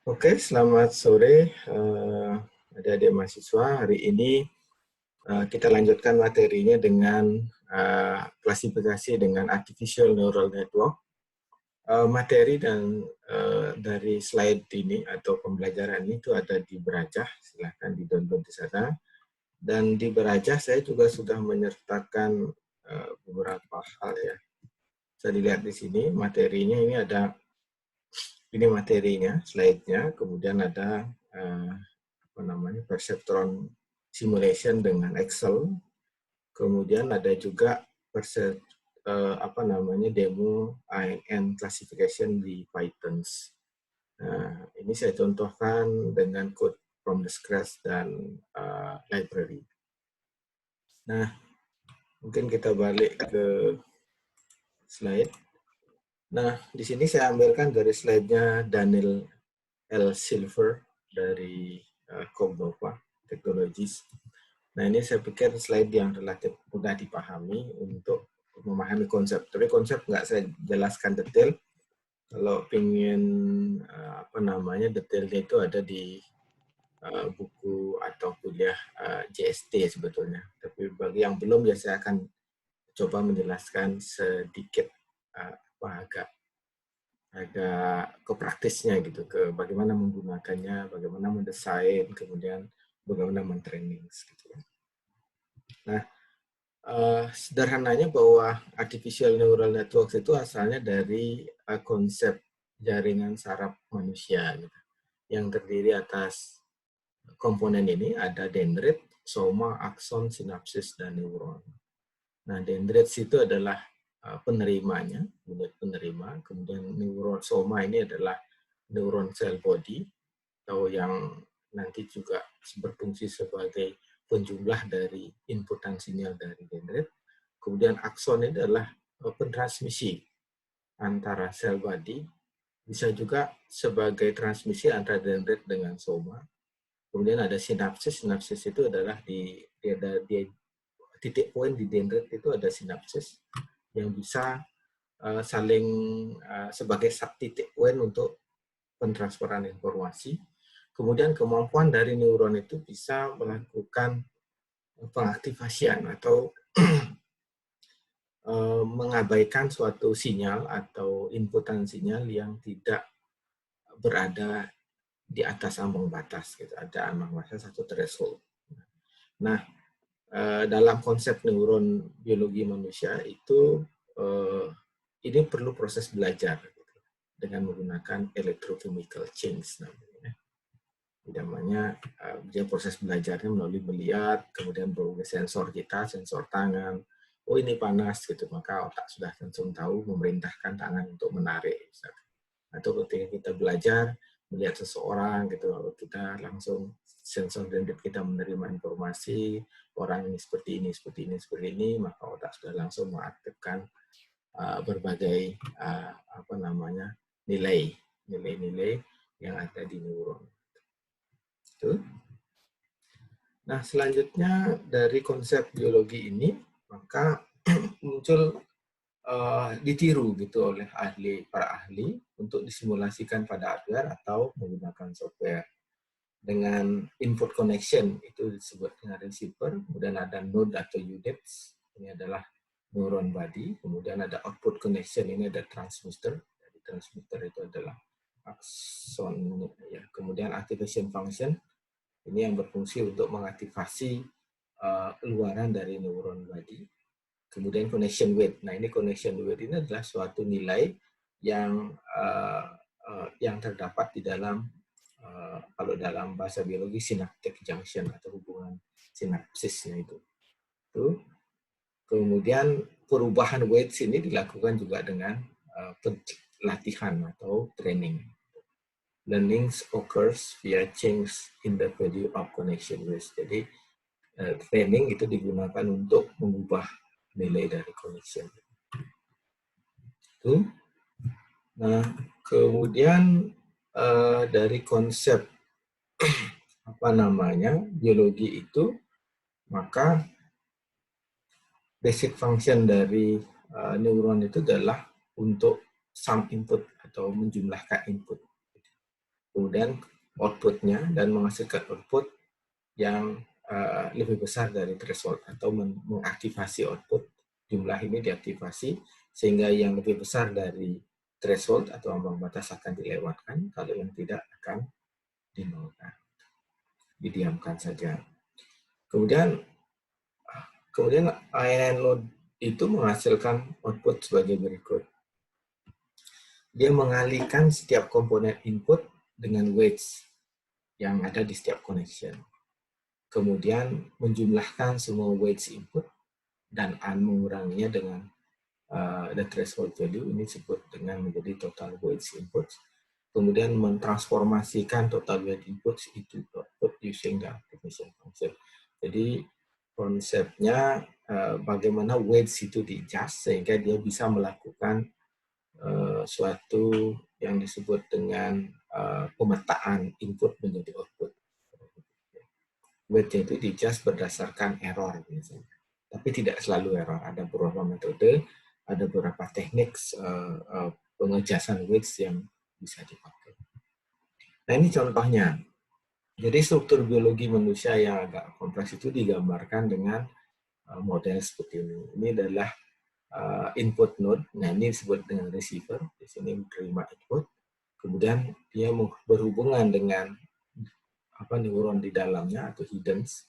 Oke, selamat sore adik-adik mahasiswa. Hari ini kita lanjutkan materinya dengan klasifikasi dengan Artificial Neural Network. Materi dan dari slide ini atau pembelajaran ini itu ada di Berajah, silahkan di-download di sana. Dan di Berajah saya juga sudah menyertakan beberapa hal ya. Bisa dilihat di sini materinya, ini materinya, slide-nya, kemudian ada perceptron simulation dengan Excel, kemudian ada juga demo ANN classification di Python. Nah, ini saya contohkan dengan code from the scratch dan library. Nah, mungkin kita balik ke slide. Nah, di sini saya ambilkan dari slide-nya Daniel L. Silver dari Cognova Technologies. Nah, ini saya pikir slide yang relatif mudah dipahami untuk memahami konsep. Tapi konsep nggak saya jelaskan detail. Kalau ingin detailnya itu ada di buku atau kuliah JST sebetulnya. Tapi bagi yang belum ya saya akan coba menjelaskan sedikit agak ke praktisnya gitu, ke bagaimana menggunakannya, bagaimana mendesain, kemudian bagaimana mentraining gitu. Nah, sederhananya bahwa artificial neural networks itu asalnya dari konsep jaringan saraf manusia gitu, yang terdiri atas komponen ini ada dendrit, soma, akson, sinapsis, dan neuron. Nah, dendrit itu adalah penerimanya, unit penerima, kemudian neuron soma ini adalah neuron cell body, atau yang nanti juga berfungsi sebagai penjumlah dari inputan sinyal dari dendrit. Kemudian akson ini adalah pentransmisi antara sel body, bisa juga sebagai transmisi antara dendrit dengan soma. Kemudian ada sinapsis, sinapsis itu adalah di titik poin di dendrit itu ada sinapsis yang bisa saling sebagai titik poin untuk pentransferan informasi. Kemudian kemampuan dari neuron itu bisa melakukan pengaktifasian atau mengabaikan suatu sinyal atau inputan sinyal yang tidak berada di atas ambang batas, gitu. Ada ambang batas satu threshold. Nah, dalam konsep neuron biologi manusia itu ini perlu proses belajar gitu, dengan menggunakan electrochemical change namanya. Dia proses belajarnya melalui melihat, kemudian berbagai sensor kita, sensor tangan. Oh, ini panas gitu, maka otak sudah langsung tahu memerintahkan tangan untuk menarik. Misalnya. Atau ketika kita belajar melihat seseorang gitu, kita langsung sensor dendrit kita menerima informasi orang ini seperti ini, seperti ini, seperti ini, maka otak sudah langsung mengaktifkan berbagai nilai-nilai yang ada di neuron. Nah, selanjutnya dari konsep biologi ini, maka muncul ditiru gitu oleh para ahli untuk disimulasikan pada hardware atau menggunakan software. Dengan input connection itu disebut dengan receiver, kemudian ada node atau units, ini adalah neuron body, kemudian ada output connection, ini ada transmitter. Jadi transmitter itu adalah akson, ya. Kemudian activation function, ini yang berfungsi untuk mengaktifasi luaran dari neuron body. Kemudian connection weight. Nah, ini connection weight ini adalah suatu nilai yang terdapat di dalam kalau dalam bahasa biologi synaptic junction atau hubungan sinapsisnya itu. Kemudian perubahan weight ini dilakukan juga dengan latihan atau training. Learning occurs via change in the value of connection weight. Jadi training itu digunakan untuk mengubah nilai dari connection. Nah, kemudian dari konsep biologi itu, maka basic function dari neuron itu adalah untuk sum input atau menjumlahkan input. kemudian outputnya dan menghasilkan output yang lebih besar dari threshold atau mengaktifasi output. Jumlah ini diaktifasi sehingga yang lebih besar dari threshold atau ambang batas akan dilewatkan, kalau yang tidak akan dinolkan, didiamkan saja. Kemudian INN load itu menghasilkan output sebagai berikut. Dia mengalihkan setiap komponen input dengan weights yang ada di setiap connection. Kemudian menjumlahkan semua weights input dan menguranginya dengan the threshold value, ini disebut dengan menjadi total weights input. Kemudian mentransformasikan total weight input itu output using the activation function. Jadi konsepnya bagaimana weights itu di-adjust sehingga dia bisa melakukan suatu yang disebut dengan pemetaan input menjadi output. Weight-nya itu di-adjust berdasarkan error misalnya. Tapi tidak selalu error. Ada beberapa metode, ada beberapa teknik pengejasan weights yang bisa dipakai. Nah ini contohnya. Jadi struktur biologi manusia yang agak kompleks itu digambarkan dengan model seperti ini. Ini adalah input node. Nah ini disebut dengan receiver. Di sini menerima input. Kemudian dia berhubungan dengan neuron di dalamnya atau hiddens.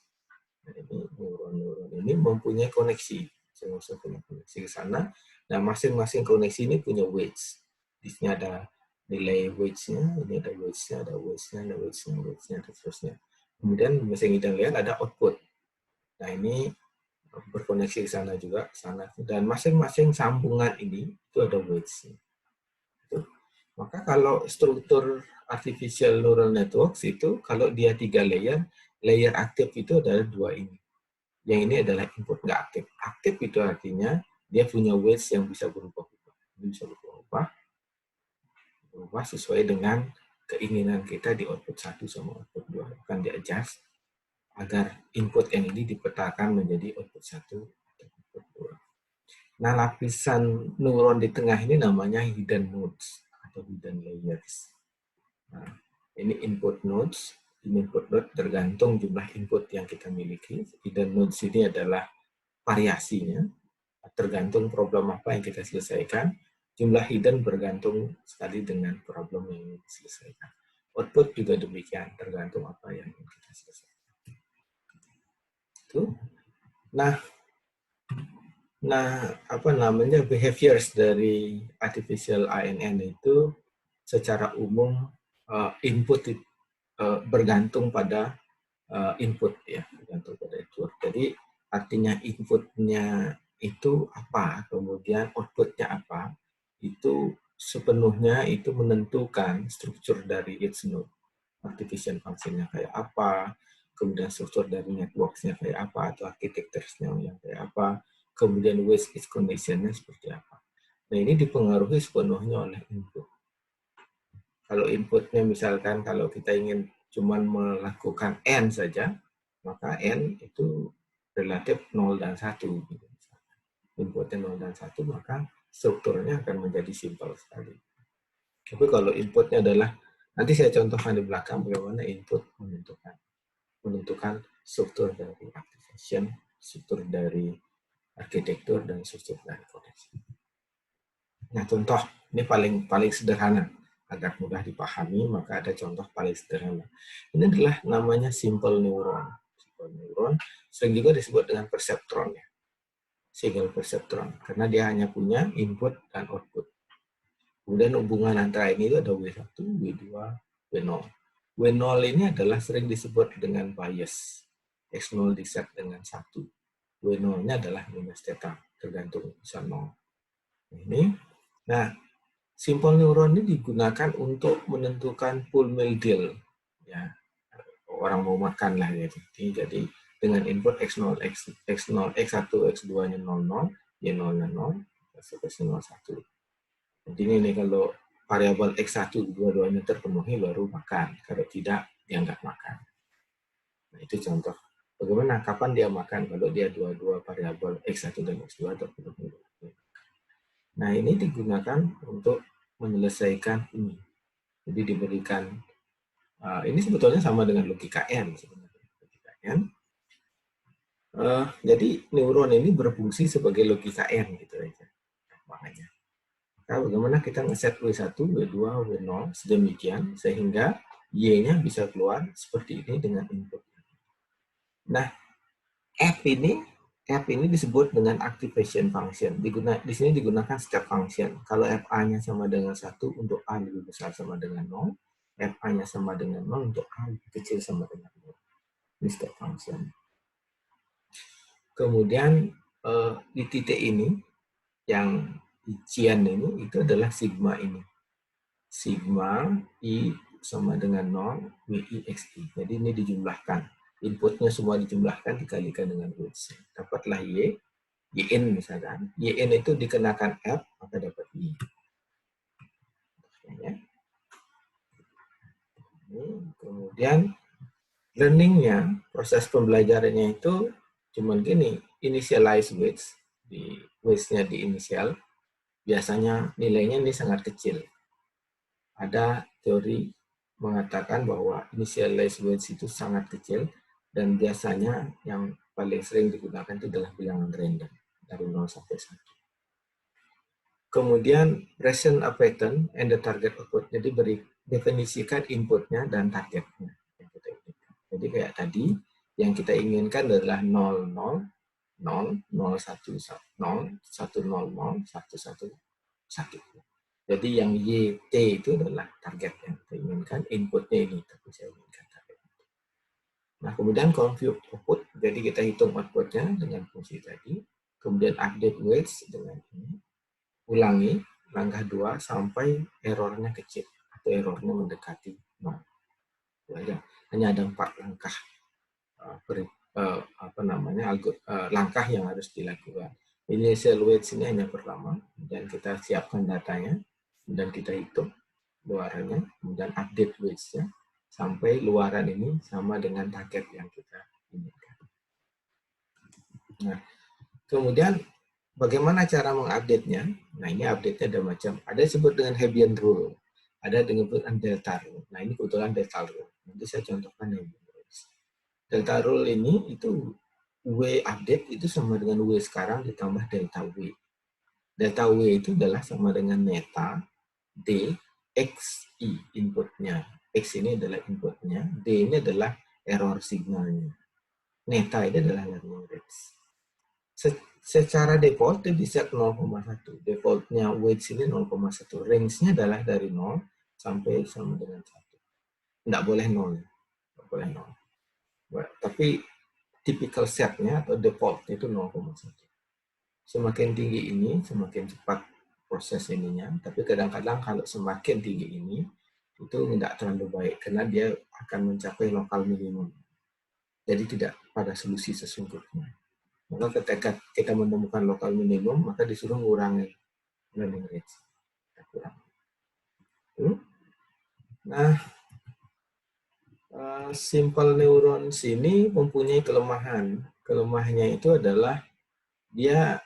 Nah, ini neuron-neuron ini mempunyai koneksi. Punya koneksi ke sana. Nah masing-masing koneksi ini punya weights. Di sini ada nilai weights-nya, ini ada weights-nya, ada weights-nya, ada weights-nya, weights-nya, dan seterusnya. Kemudian yang kita lihat ada output. Nah ini berkoneksi ke sana juga, sana. Dan masing-masing sambungan ini itu ada weights-nya. Maka kalau struktur artificial neural networks itu, kalau dia 3 layer, layer aktif itu adalah 2 ini. Yang ini adalah input nggak aktif. Aktif itu artinya dia punya weights yang bisa berubah-ubah. Bisa berubah sesuai dengan keinginan kita di output 1 sama output 2. Akan di-adjust agar input yang ini dipetakan menjadi output 1 atau output 2. Nah, lapisan neuron di tengah ini namanya hidden nodes atau hidden layers. Nah, ini input nodes. Input node tergantung jumlah input yang kita miliki. Hidden nodes ini adalah variasinya, tergantung problem apa yang kita selesaikan. Jumlah hidden bergantung sekali dengan problem yang ingin diselesaikan. Output juga demikian, tergantung apa yang ingin kita selesaikan. Itu. Nah, behaviors dari artificial INN itu secara umum input bergantung pada input ya, bergantung pada input. Jadi artinya inputnya itu apa, kemudian outputnya apa, itu sepenuhnya itu menentukan struktur dari its node. Activation function-nya kayak apa, kemudian struktur dari networks-nya kayak apa, atau architectures-nya yang kayak apa, kemudian weights its condition-nya seperti apa. Nah ini dipengaruhi sepenuhnya oleh input. Kalau inputnya misalkan kalau kita ingin cuma melakukan N saja, maka N itu relatif 0 dan 1. Inputnya 0 dan 1, maka strukturnya akan menjadi simpel sekali. Tapi kalau inputnya adalah, nanti saya contohkan di belakang bagaimana input menentukan struktur dari activation, struktur dari arsitektur, dan struktur dari koneksi. Nah contoh, ini paling sederhana. Agar mudah dipahami, maka ada contoh paling sederhana. Ini adalah namanya simple neuron. Simple neuron sering juga disebut dengan perseptron ya. Single perceptron, karena dia hanya punya input dan output. Kemudian hubungan antara ini itu ada W1, W2, W0. W0 ini adalah sering disebut dengan bias. X0 diset dengan 1. W0-nya adalah minus theta, tergantung bisa 0. Ini. Nah, simple neuron ini digunakan untuk menentukan full meal deal. Ya, orang mau makan lah gitu. Jadi dengan input X0, X1, X2-nya 00, Y0-nya 0, X0, 1. Jadi ini kalau variabel X1 dua-duanya terpenuhi baru makan. Kalau tidak, dia nggak makan. Nah, itu contoh. Bagaimana, kapan dia makan kalau dia dua-dua variabel X1 dan X2 terpenuhi. Nah, ini digunakan untuk menyelesaikan ini. Jadi diberikan Ini sebetulnya sama dengan logika N sebenarnya. Logika N. Jadi neuron ini berfungsi sebagai logika N gitu aja. Makanya. Nah, bagaimana kita ngeset W1, W2, W0 sedemikian sehingga Y-nya bisa keluar seperti ini dengan input. Nah, F ini disebut dengan activation function. Di sini digunakan step function. Kalau FA-nya sama dengan 1 untuk A lebih besar sama dengan 0, FA-nya sama dengan 0 untuk A lebih kecil sama dengan 0. Ini step function. Kemudian di titik ini, yang Cian ini, itu adalah sigma ini. Sigma I sama dengan 0, WI XI. Jadi ini dijumlahkan. Inputnya semua dijumlahkan dikalikan dengan weights. Dapatlah Y, YN misalkan. YN itu dikenakan F, maka dapat Y. Kemudian learningnya, proses pembelajarannya itu cuman gini, initialize weights, weights-nya di inisial, biasanya nilainya ini sangat kecil. Ada teori mengatakan bahwa initialize weights itu sangat kecil, dan biasanya yang paling sering digunakan itu adalah bilangan random, dari 0 sampai 1. Kemudian present a pattern and the target output. Jadi definisikan inputnya dan targetnya. Jadi kayak tadi, yang kita inginkan adalah 0, 0, 0, 0, 1, 0, 1, 0, 0, 1, 1, 1. Jadi yang YT itu adalah target yang kita inginkan, inputnya ini, tapi saya inginkan target. Nah, kemudian compute output, jadi kita hitung outputnya dengan fungsi tadi, kemudian update weights dengan ini, ulangi langkah 2 sampai errornya kecil atau errornya mendekati 0. Hanya ada 4 langkah langkah yang harus dilakukan. Initial weights ini hanya pertama, dan kita siapkan datanya, dan kita hitung luarannya, kemudian update weights-nya sampai luaran ini sama dengan target yang kita inginkan. Nah, kemudian bagaimana cara mengupdate-nya? Nah, ini update-nya ada macam. Ada disebut dengan Hebbian Rule. Ada dengan Delta Rule. Nah, ini kebetulan Delta Rule. Nanti saya contohkan Hebbian Rule. Delta Rule ini itu W update itu sama dengan W sekarang ditambah Delta W. Delta W itu adalah sama dengan neta D X I inputnya. X ini adalah inputnya. D ini adalah error signalnya. Neta ini adalah learning rates. Secara default dia bisa 0,1. Defaultnya weights ini 0,1. Range-nya adalah dari 0 sampai sama dengan 1. Nggak boleh 0. Nggak boleh 0. Tapi typical set-nya atau default itu 0,1. Semakin tinggi ini, semakin cepat proses ininya. Tapi kadang-kadang kalau semakin tinggi ini, itu tidak terlalu baik karena dia akan mencapai lokal minimum. Jadi tidak pada solusi sesungguhnya. Maka ketika kita menemukan lokal minimum, maka disuruh mengurangi learning rate. Nah, simple neurons ini mempunyai kelemahan. Kelemahannya itu adalah dia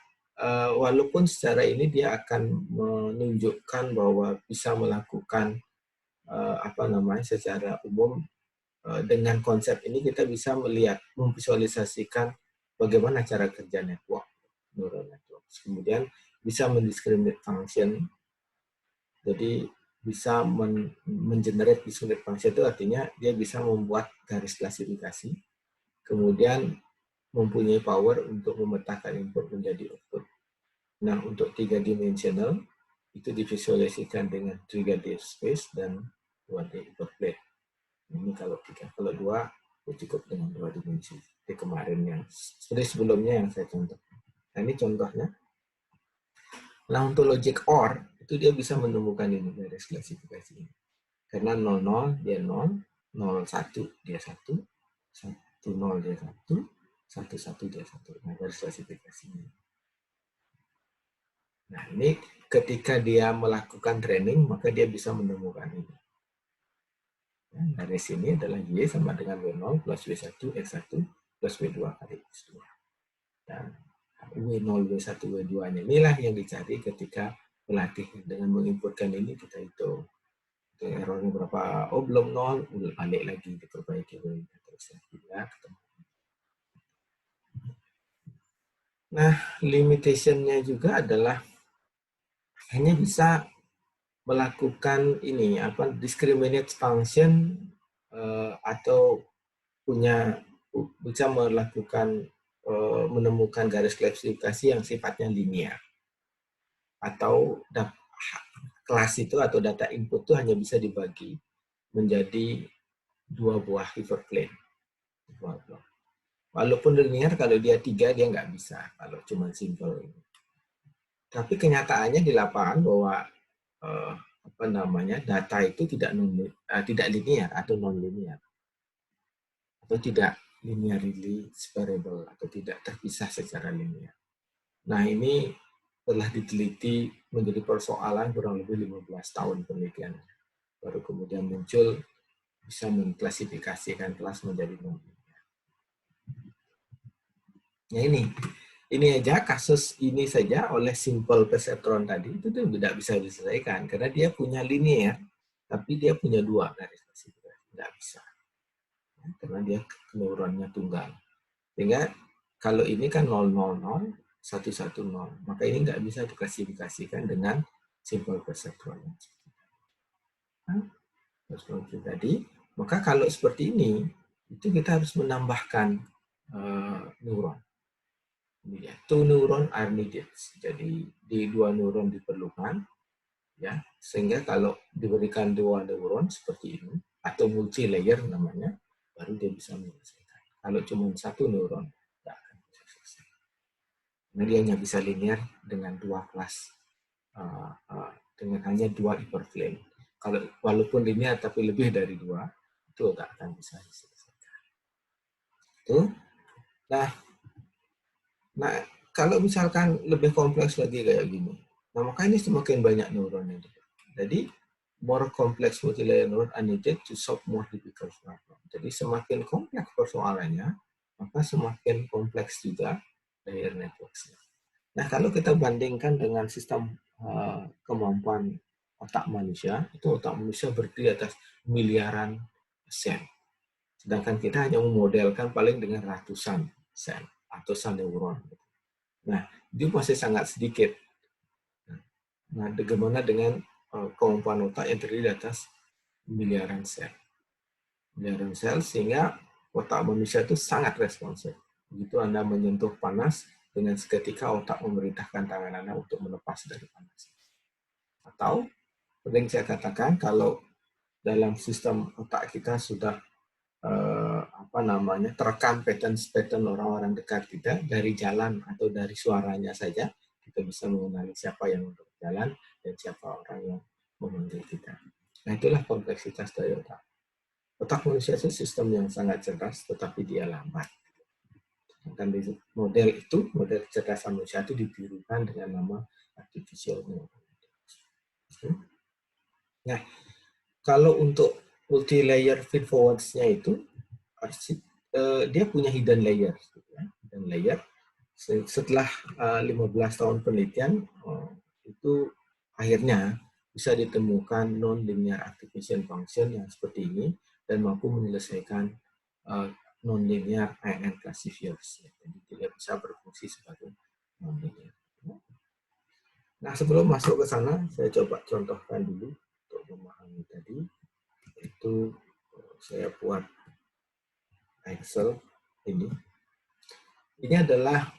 walaupun secara ini dia akan menunjukkan bahwa bisa melakukan secara umum, dengan konsep ini kita bisa melihat, memvisualisasikan bagaimana cara kerja network, neural network. Kemudian bisa mendiskriminate function. Jadi bisa mengenerate discrete function itu artinya dia bisa membuat garis klasifikasi. Kemudian mempunyai power untuk memetakan input menjadi output. Nah, untuk 3-dimensional itu divisualisasikan dengan 3D space dan 2D interplate. Ini kalau 3, kalau 2 cukup dengan 2 dimensi. Seperti kemarin yang seperti sebelumnya yang saya contohkan. Nah, ini contohnya. Nah, untuk logic OR itu dia bisa menemukan ini dari klasifikasi ini. Karena 00 dia 0, 01 dia 1, 10 dia 1, 11 dia 1. Nah, dari klasifikasinya. Nah, ini ketika dia melakukan training, maka dia bisa menemukan ini. Nah, dari sini adalah Y sama dengan W0 plus W1 X1 plus W2 kali X2. Dan W0, W1, W2-nya inilah yang dicari ketika pelatih. Dengan menginputkan ini kita hitung. errornya berapa, oh belum nol, balik lagi diperbaiki terus ya. Nah, limitation-nya juga adalah hanya bisa melakukan ini apa discriminate function atau punya bisa melakukan menemukan garis klasifikasi yang sifatnya linear, atau kelas itu atau data input itu hanya bisa dibagi menjadi dua buah hyperplane. Walaupun linear, kalau dia 3 dia nggak bisa kalau cuma simple. Tapi kenyataannya di lapangan bahwa apa namanya data itu tidak linear atau non linear, atau tidak linearly separable, atau tidak terpisah secara linear. Nah, ini telah diteliti menjadi persoalan kurang lebih 15 tahun penelitian. Baru kemudian muncul bisa mengklasifikasikan kelas menjadi non linear. Nah, ini aja kasus ini saja oleh simple perceptron tadi itu tuh tidak bisa diselesaikan karena dia punya linear tapi dia punya dua garis klasifikasi, tidak bisa karena dia neuronnya tunggal. Sehingga kalau ini kan 000 110, maka ini nggak bisa diklasifikasikan dengan simple perceptron. Seperti tadi, maka kalau seperti ini itu kita harus menambahkan neuron. Two neuron are needed. Jadi di dua neuron diperlukan, ya, sehingga kalau diberikan dua neuron seperti ini atau multi layer namanya, baru dia bisa menyelesaikan. Kalau cuma satu neuron, tidak akan bisa selesai. Nah, dia hanya bisa linear dengan dua kelas, dengan hanya dua hyperplane. Kalau walaupun linear tapi lebih dari dua, itu tidak akan bisa diselesaikan. Itu. Nah, kalau misalkan lebih kompleks lagi kayak gini, nah maka ini semakin banyak neuronnya. Jadi, more complex multilayer neuron are needed to solve more difficult problem. Jadi, semakin kompleks persoalannya, maka semakin kompleks juga layer networks-nya. Nah, kalau kita bandingkan dengan sistem kemampuan otak manusia, itu otak manusia berdiri atas miliaran sel. Sedangkan kita hanya memodelkan paling dengan ratusan sel atau sel neuron. Nah, itu masih sangat sedikit. Nah, bagaimana dengan kemampuan otak yang terdiri di atas miliaran sel? Miliaran sel, sehingga otak manusia itu sangat responsif. Begitu Anda menyentuh panas, dengan seketika otak memerintahkan tangan Anda untuk melepas dari panas. Atau, sering saya katakan, kalau dalam sistem otak kita sudah terekam pattern orang-orang dekat kita dari jalan atau dari suaranya saja, kita bisa mengenali siapa yang berjalan dan siapa orang yang memanggil kita. Nah, itulah kompleksitas dari otak. Otak manusia itu sistem yang sangat cerdas, tetapi dia lambat. Dan model kecerdasan manusia itu dibirukan dengan nama artificial intelligence. Nah, kalau untuk multi-layer feed-forwards-nya itu, dia punya hidden layer. Hidden layer. Setelah 15 tahun penelitian, itu akhirnya bisa ditemukan non-linear activation function yang seperti ini dan mampu menyelesaikan non-linear INN classifiers. Jadi tidak bisa berfungsi sebagai non-linear. Nah, sebelum masuk ke sana, saya coba contohkan dulu untuk memahami tadi. Itu saya buat Excel ini. Ini adalah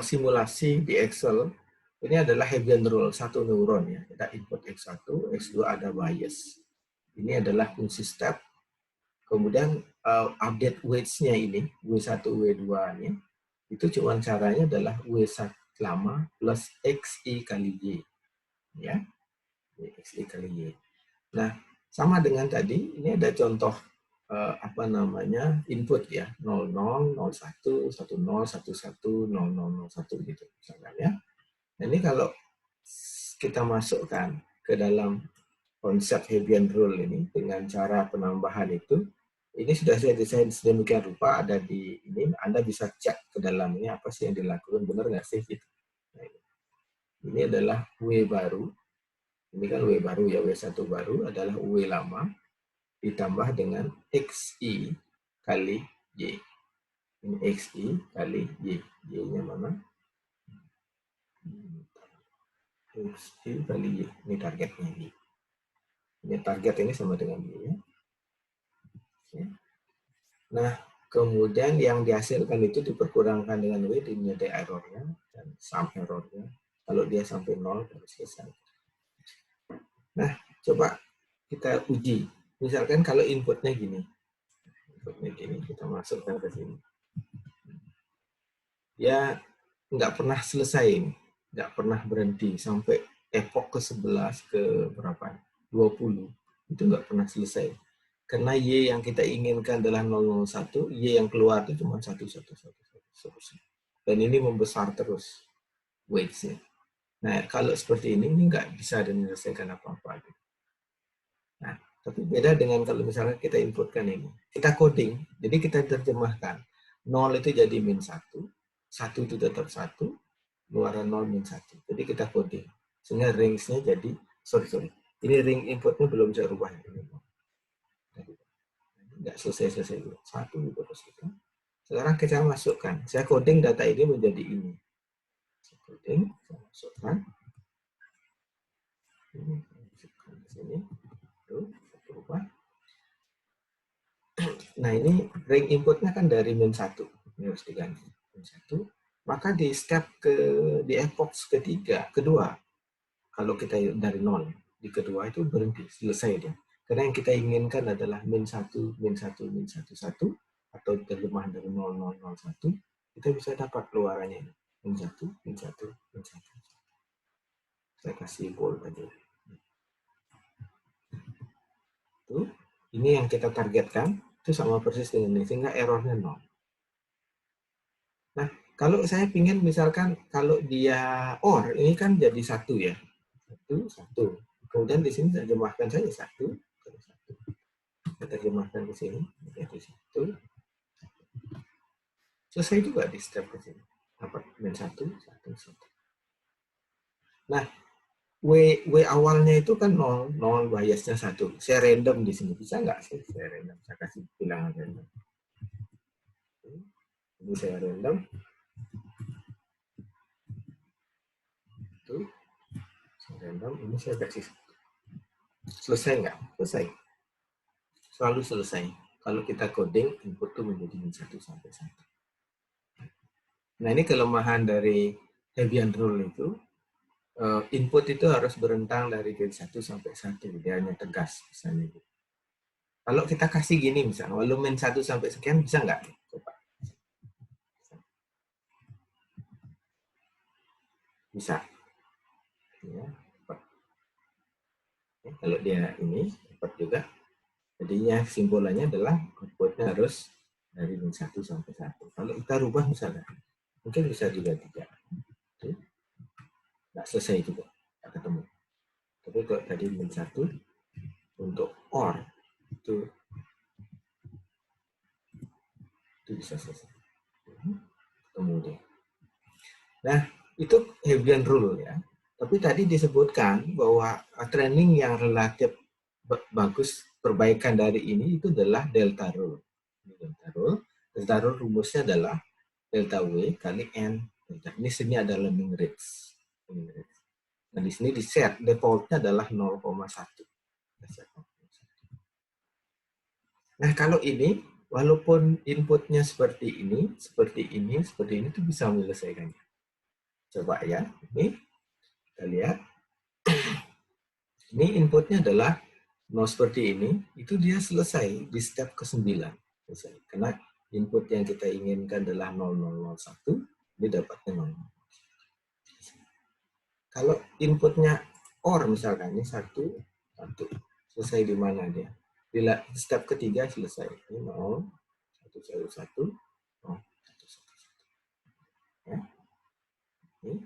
simulasi di Excel. Ini adalah Hebbian rule, satu neuron ya. Kita input X1, X2 ada bias. Ini adalah fungsi step. Kemudian update weights-nya ini, W1, W2-nya, itu cuma caranya adalah W1 lama plus XI kali Y. Ya, XI kali Y. Nah, sama dengan tadi, ini ada contoh input ya, 00, 01, 10, 11, 0001 gitu misalkan ya. Nah, ini kalau kita masukkan ke dalam konsep Hebbian rule ini dengan cara penambahan itu, ini sudah saya desain sedemikian rupa, ada di ini, Anda bisa cek ke dalamnya apa sih yang dilakukan, benar nggak sih gitu. Nah, ini adalah W baru Ini kan W baru ya, W1 baru adalah W lama ditambah dengan XI kali Y. Ini XI kali Y. Y-nya mana? XI kali Y. Ini targetnya Y. Ini target ini sama dengan Y ya. Nah, kemudian yang dihasilkan itu diperkurangkan dengan W, ini ada errornya dan sum errornya. Kalau dia sampai 0, baru selesai. Nah, coba kita uji. Misalkan kalau inputnya gini. Inputnya gini, kita masukkan ke sini. Ya, nggak pernah selesai. Nggak pernah berhenti. Sampai epoch ke-11, ke berapa? 20. Itu nggak pernah selesai. Karena Y yang kita inginkan adalah 001, Y yang keluar itu cuma 1. Dan ini membesar terus weights-nya. Nah, kalau seperti ini nggak bisa menyelesaikan apa-apa. Nah, tapi beda dengan kalau misalnya kita inputkan ini. Kita coding, jadi kita terjemahkan. 0 itu jadi min 1, 1 itu tetap 1, luaran 0 min 1. Jadi kita coding. Sehingga range-nya jadi, sorry. Ini ring inputnya belum saya rubah. Nggak selesai-selesai dulu. 1 terus kita. Sekarang kita masukkan. Saya coding data ini menjadi ini. Saya coding, saya masukkan. Ini, masukkan ke sini. Tuh, saya ubah. Nah, ini ring inputnya kan dari min 1. Ini harus diganti. Min 1. Maka di step di epoch kedua, kalau kita dari 0, di kedua itu berhenti, selesai dia. Karena yang kita inginkan adalah min 1, min 1, min 1, 1, atau terjemahan dari 0001, kita bisa dapat keluarannya. Min 1, min 1, min 1. Saya kasih bold aja. Tuh, ini yang kita targetkan, itu sama persis dengan ini, sehingga errornya 0. Nah, kalau saya ingin misalkan kalau dia OR, ini kan jadi 1 ya. 1. Kemudian di sini terjemahkan saja 1. Saya terjemahkan ke sini, jadi 1. Selesai juga di step ke sini. Dapat min 1, 1, 1. Nah, W awalnya itu kan 0, 0 biasnya 1. Saya random di sini. Bisa nggak sih saya random? Saya kasih bilangan random. Ini saya random. Itu. Saya random. Ini saya kasih. Selesai nggak? Selesai. Selalu selesai. Kalau kita coding, input itu menjadi min 1 sampai 1. Nah, ini kelemahan dari Hebbian rule itu. Input itu harus berentang dari gen 1 sampai 1. Dia hanya tegas. Misalnya. Kalau kita kasih gini misalnya, volume 1 sampai sekian, bisa nggak? Coba. Bisa. Ya, kalau dia ini, dapat juga. Jadinya simbolannya adalah outputnya harus dari min 1 sampai 1. Kalau kita rubah misalnya, mungkin bisa juga 3. Nggak selesai juga. Nggak ketemu. Tapi kalau tadi min 1, untuk OR, itu bisa selesai. Ketemu deh. Nah, itu Hebbian rule ya. Tapi tadi disebutkan bahwa training yang relatif bagus perbaikan dari ini itu adalah delta rule. Delta rule. Delta rule rumusnya adalah delta W kali N. Ini sini ada learning rates. Nah, di sini di set defaultnya adalah 0,1. Nah, kalau ini walaupun inputnya seperti ini, seperti ini itu bisa menyelesaikannya. Coba ya, ini kita lihat. Ini inputnya adalah seperti ini, itu dia selesai di step ke-9. Karena input yang kita inginkan adalah 0001, ini dapatnya 00. Kalau inputnya OR misalkan, ini 1, 1. Selesai di mana dia? Bila step ketiga selesai. Ini 0, 1, 1, 1, 0, 1, 1, 1. Ya. Ini.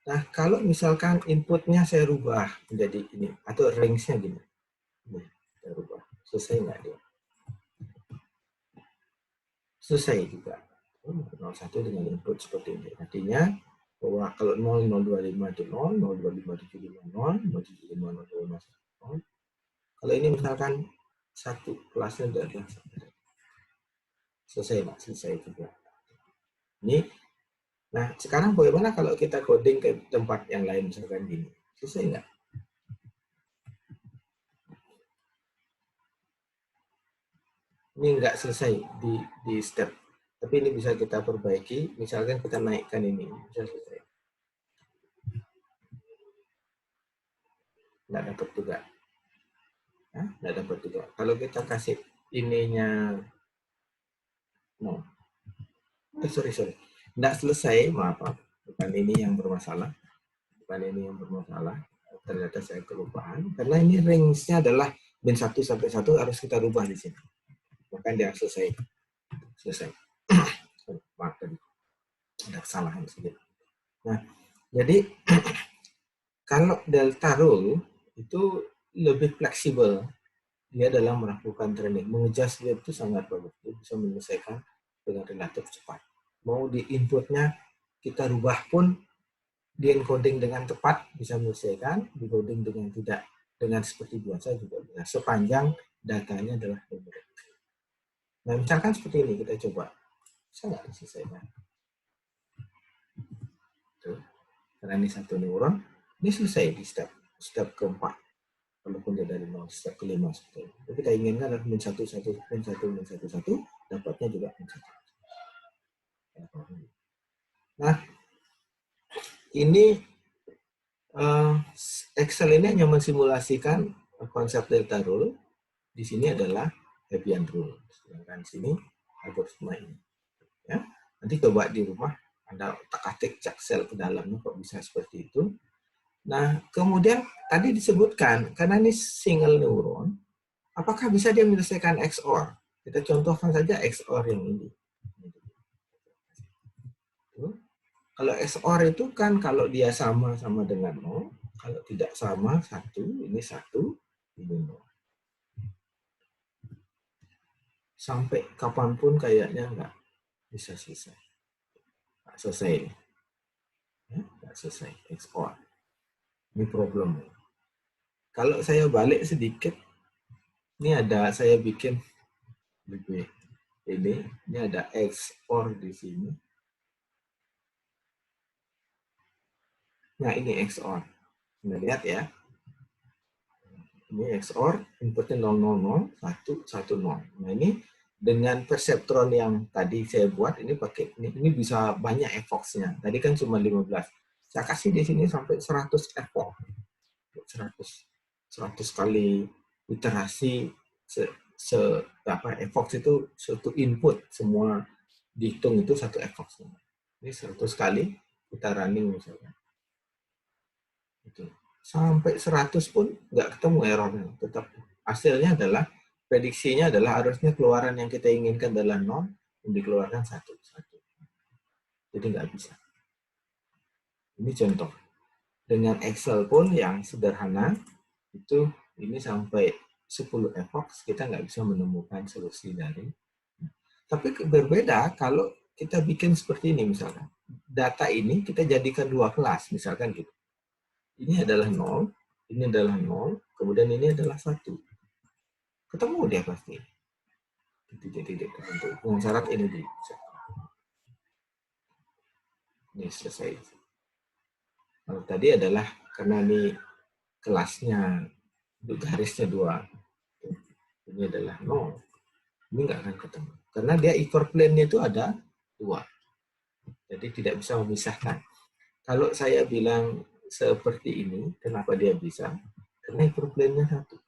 Nah, kalau misalkan inputnya saya rubah menjadi ini, atau range-nya gini. Ini, saya rubah. Selesai nggak dia? Selesai juga. 01 dengan input seperti ini. Artinya, Bahwa kalau 0, 025 itu 0, 02575 0, 075 025 0. Kalau ini misalkan satu kelasnya adalah selesai, Pak, selesai juga. Ini, nah sekarang bagaimana kalau kita coding ke tempat yang lain misalkan gini, selesai nggak? Ini nggak selesai di step, tapi ini bisa kita perbaiki. Misalkan kita naikkan ini, bisa selesai. Nggak dapat juga. Nah, nggak dapat juga. Kalau kita kasih ininya, no. Sorry. Nggak selesai, maaf. Bukan ini yang bermasalah. Bukan ini yang bermasalah. Ternyata saya kelupaan. Karena ini range-nya adalah bin 1 sampai 1 harus kita rubah di sini. Maka dia selesai. Maaf tadi. Ada kesalahan sedikit. Nah, jadi kalau delta rule itu lebih fleksibel. Dia dalam melakukan training. Mengejas dia itu sangat bagus. Dia bisa menyelesaikan dengan relatif cepat. Mau di inputnya kita rubah pun, di encoding dengan tepat bisa menyelesaikan, decoding dengan tidak, dengan seperti biasa juga bisa, sepanjang datanya adalah numerik. Nah, misalkan seperti ini, kita coba. Bisa nggak diselesaikan? Tuh. Karena ini satu neuron, ini selesai di step keempat. Walaupun dia dari 0, step kelima seperti itu. Tapi kita inginkan adalah min 1, 1, min 1, min 1, 1, dapatnya juga min 1. Nah, ini Excel ini hanya mensimulasikan konsep delta rule. Di sini adalah Hebbian rule. Sedangkan sini algoritma ini. Ya. Nanti coba di rumah Anda otak-atik cek sel ke dalamnya kok bisa seperti itu. Nah, kemudian tadi disebutkan karena ini single neuron, apakah bisa dia menyelesaikan XOR? Kita contohkan saja XOR yang ini. Kalau XOR itu kan kalau dia sama dengan 0, kalau tidak sama 1, ini 1, ini 0. Sampai kapanpun kayaknya nggak bisa selesai. Nggak selesai. Ya, nggak selesai. XOR. Ini problem. Kalau saya balik sedikit, ini ada saya bikin lebih ini ada XOR di sini. Nah, ini XOR. Anda lihat ya. Ini XOR, inputnya 000, 1, 10. Nah, ini dengan perseptron yang tadi saya buat, ini pakai ini bisa banyak epoxnya. Tadi kan cuma 15. Saya kasih di sini sampai 100 epoch. 100 kali iterasi epoch itu satu input, semua dihitung itu satu epoch. Ini 100 kali kita running misalnya. Itu. Sampai 100 pun nggak ketemu errornya. Tetap hasilnya adalah, prediksinya adalah harusnya keluaran yang kita inginkan adalah 0, yang dikeluarkan 1. Jadi nggak bisa. Ini contoh. Dengan Excel pun yang sederhana, itu ini sampai 10 epoch, kita nggak bisa menemukan solusi dari. Tapi berbeda kalau kita bikin seperti ini misalkan. Data ini kita jadikan dua kelas, misalkan gitu. Ini adalah 0, ini adalah 0, kemudian ini adalah 1. Ketemu dia pasti. Titik-titik tertentu. Dengan syarat ini di. Ini selesai. Kalau tadi adalah karena ini kelasnya, garisnya 2. Ini adalah 0. Ini nggak akan ketemu. Karena dia hyperplane-nya itu ada 2. Jadi tidak bisa memisahkan. Kalau saya bilang seperti ini, kenapa dia bisa? Karena hyperplane-nya 1.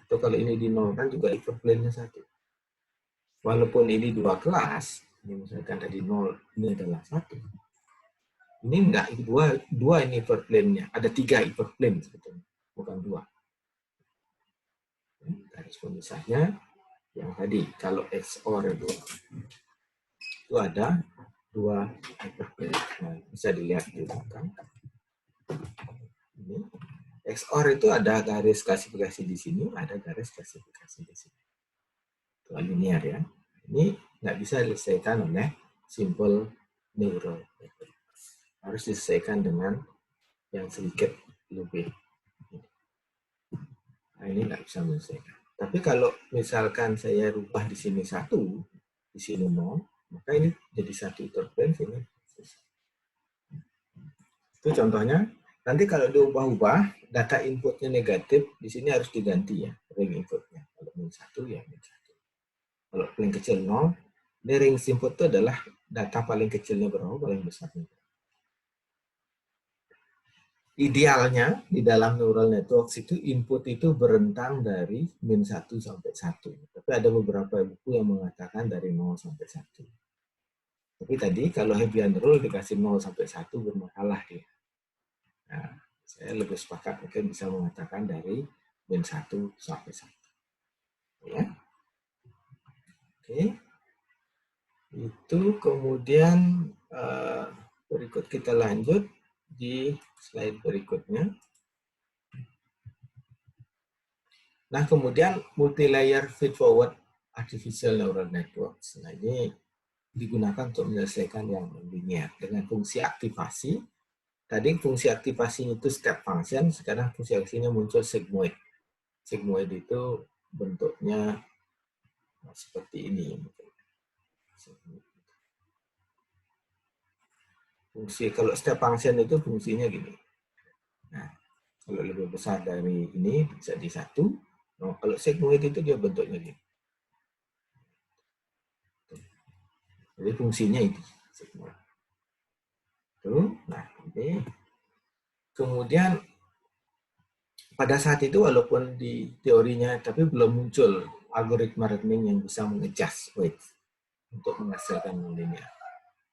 Atau kalau ini dinolkan juga hyperplane-nya 1. Walaupun ini 2 kelas, ini misalkan tadi 0, ini adalah 1. Ini enggak, dua ini hyperplane-nya. Ada 3 hyperplane sebetulnya, bukan 2. Garis pemisahnya yang tadi, kalau XOR itu ada 2 hyperplane. Nah, bisa dilihat di belakang. Ini. XOR itu ada garis klasifikasi di sini, ada garis klasifikasi di sini. Itu linear ya. Ini nggak bisa diselesaikan oleh simple neural network. harus disesuaikan dengan yang sedikit lebih. Nah, ini nggak bisa menyelesaikan. Tapi kalau misalkan saya rubah di sini 1, di sini 0, maka ini jadi 1 interference ini. Itu contohnya. Nanti kalau diubah-ubah, data inputnya negatif, di sini harus diganti ya, ring inputnya. Kalau min 1 ya min 1. Kalau paling kecil 0, ini ring input itu adalah data paling kecilnya berapa, paling besarnya. Idealnya di dalam neural networks itu input itu berentang dari min 1 sampai 1. Tapi ada beberapa buku yang mengatakan dari 0 sampai 1. Tapi tadi kalau Hebbian rule dikasih 0 sampai 1 bermasalah dia. Nah, saya lebih sepakat mungkin bisa mengatakan dari min 1 sampai 1. Ya. Oke. Itu kemudian berikut kita lanjut di slide berikutnya. Nah, kemudian multi-layer feed-forward artificial neural networks. Nah, ini digunakan untuk menyelesaikan yang linear dengan fungsi aktivasi. Tadi fungsi aktivasi itu step function, sekarang fungsi aktivasinya muncul sigmoid. Sigmoid itu bentuknya seperti ini. Fungsi kalau step function itu fungsinya gini. Nah, kalau lebih besar dari ini bisa di 1. Nah, kalau sigmoid itu dia bentuknya gini. Jadi fungsinya itu sigmoid. Nah, ini kemudian pada saat itu walaupun di teorinya tapi belum muncul algoritma learning yang bisa mengejas weight untuk menghasilkan linear.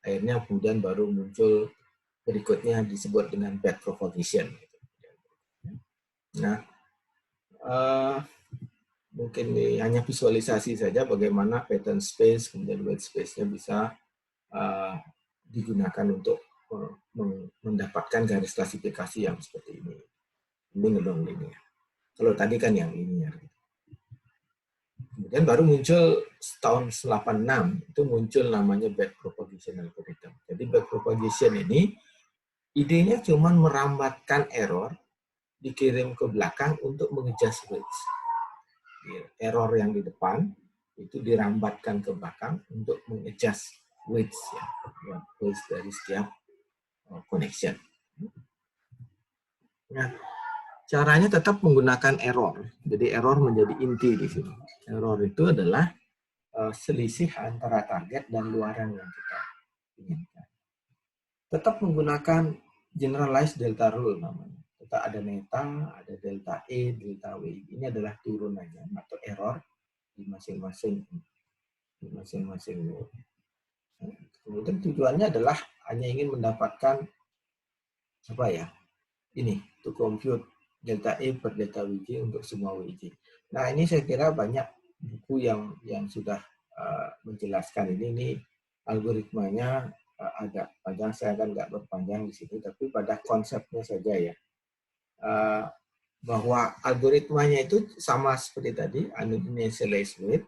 Akhirnya kemudian baru muncul berikutnya disebut dengan backpropagation. Nah, mungkin ini hanya visualisasi saja bagaimana pattern space kemudian weight space-nya bisa digunakan untuk mendapatkan garis klasifikasi yang seperti ini. Ini non linear. Kalau tadi kan yang linear. Kemudian baru muncul tahun 86 itu muncul namanya backpropagation algorithm. Jadi backpropagation ini idenya cuma merambatkan error dikirim ke belakang untuk mengejas weights. Error yang di depan itu dirambatkan ke belakang untuk mengejas weights ya, weights dari setiap connection. Nah, caranya tetap menggunakan error. Jadi error menjadi inti di sini. Error itu adalah selisih antara target dan luaran yang kita inginkan. Tetap menggunakan generalized delta rule namanya. Tetap ada neta, ada delta E, delta W. Ini adalah turunannya atau error di masing-masing node. Kemudian tujuannya adalah hanya ingin mendapatkan apa ya? Ini to compute delta E per delta WJ untuk semua WJ. Nah, ini saya kira banyak buku yang sudah menjelaskan ini algoritmanya agak panjang, saya akan nggak berpanjang di situ, tapi pada konsepnya saja ya. Bahwa algoritmanya itu sama seperti tadi, uninitialized weight,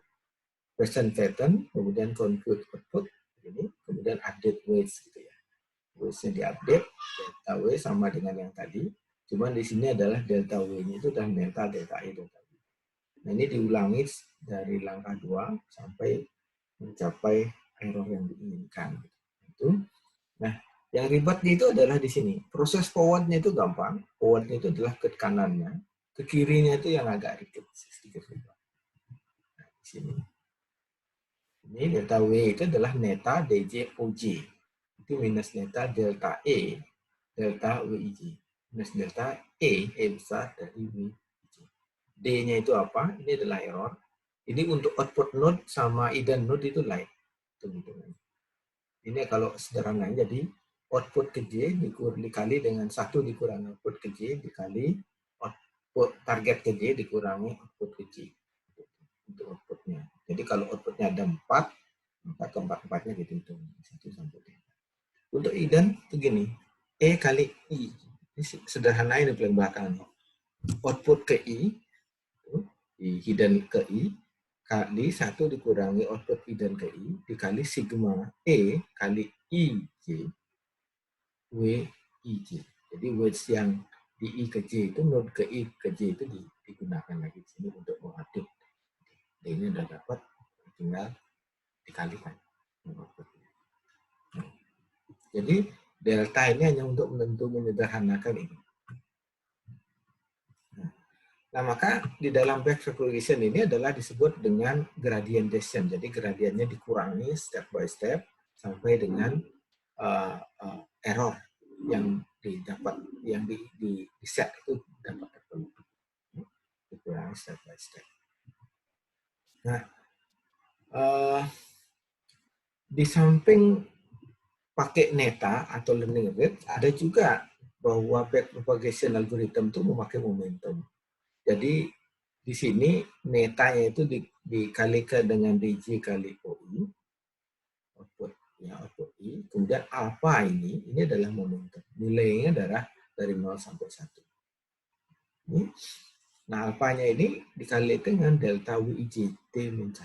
present pattern, kemudian compute output, ini, kemudian update weights gitu ya. Weights-nya diupdate, delta W sama dengan yang tadi, cuman di sini adalah delta W-nya itu dan delta E, delta W. Nah, ini diulangi dari langkah 2 sampai mencapai error yang diinginkan. Itu. Nah, yang ribetnya itu adalah di sini. Proses forward-nya itu gampang. Forward-nya itu adalah ke kanannya. Ke kirinya itu yang agak ribet. Sedikit ribet. Nah, di sini. Ini delta W itu adalah neta DJ OJ. Itu minus neta delta E, delta WIJ. Minus delta E besar dari WIJ. D-nya itu apa? Ini adalah error. Ini untuk output node sama hidden node itu light. Ini kalau sederhana, jadi output ke J dikali dengan 1 dikurangi output ke J dikali output target ke J dikurangi output ke J. Untuk outputnya. Jadi kalau outputnya ada 4, maka keempat-empatnya dihitung. 1 sampai 3. Untuk hidden itu gini, E kali I. Ini sederhana ini paling belakang. Output ke I, hidden ke I, kali 1 dikurangi output hidden ke I, dikali sigma E kali IJ. WIJ. Jadi weights yang di I ke J itu menurut ke I ke J itu digunakan lagi di sini untuk mengupdate. Ini udah dapat, tinggal dikalikan. Jadi delta ini hanya untuk menyederhanakan ini. Nah, maka di dalam back propagation ini adalah disebut dengan gradient descent. Jadi gradiennya dikurangi step by step sampai dengan error yang didapat, yang di set itu dapat terpenuhi. Dikurangi step by step. Nah, di samping pakai neta atau learning rate, ada juga bahwa back propagation algorithm itu memakai momentum. Jadi di sini netanya itu dikalikan dengan DJ kali OI, output I, kemudian alpha ini adalah momentum. Nilainya adalah dari 0 sampai 1. Nah, alfanya ini dikalikan dengan delta WIJT min 1.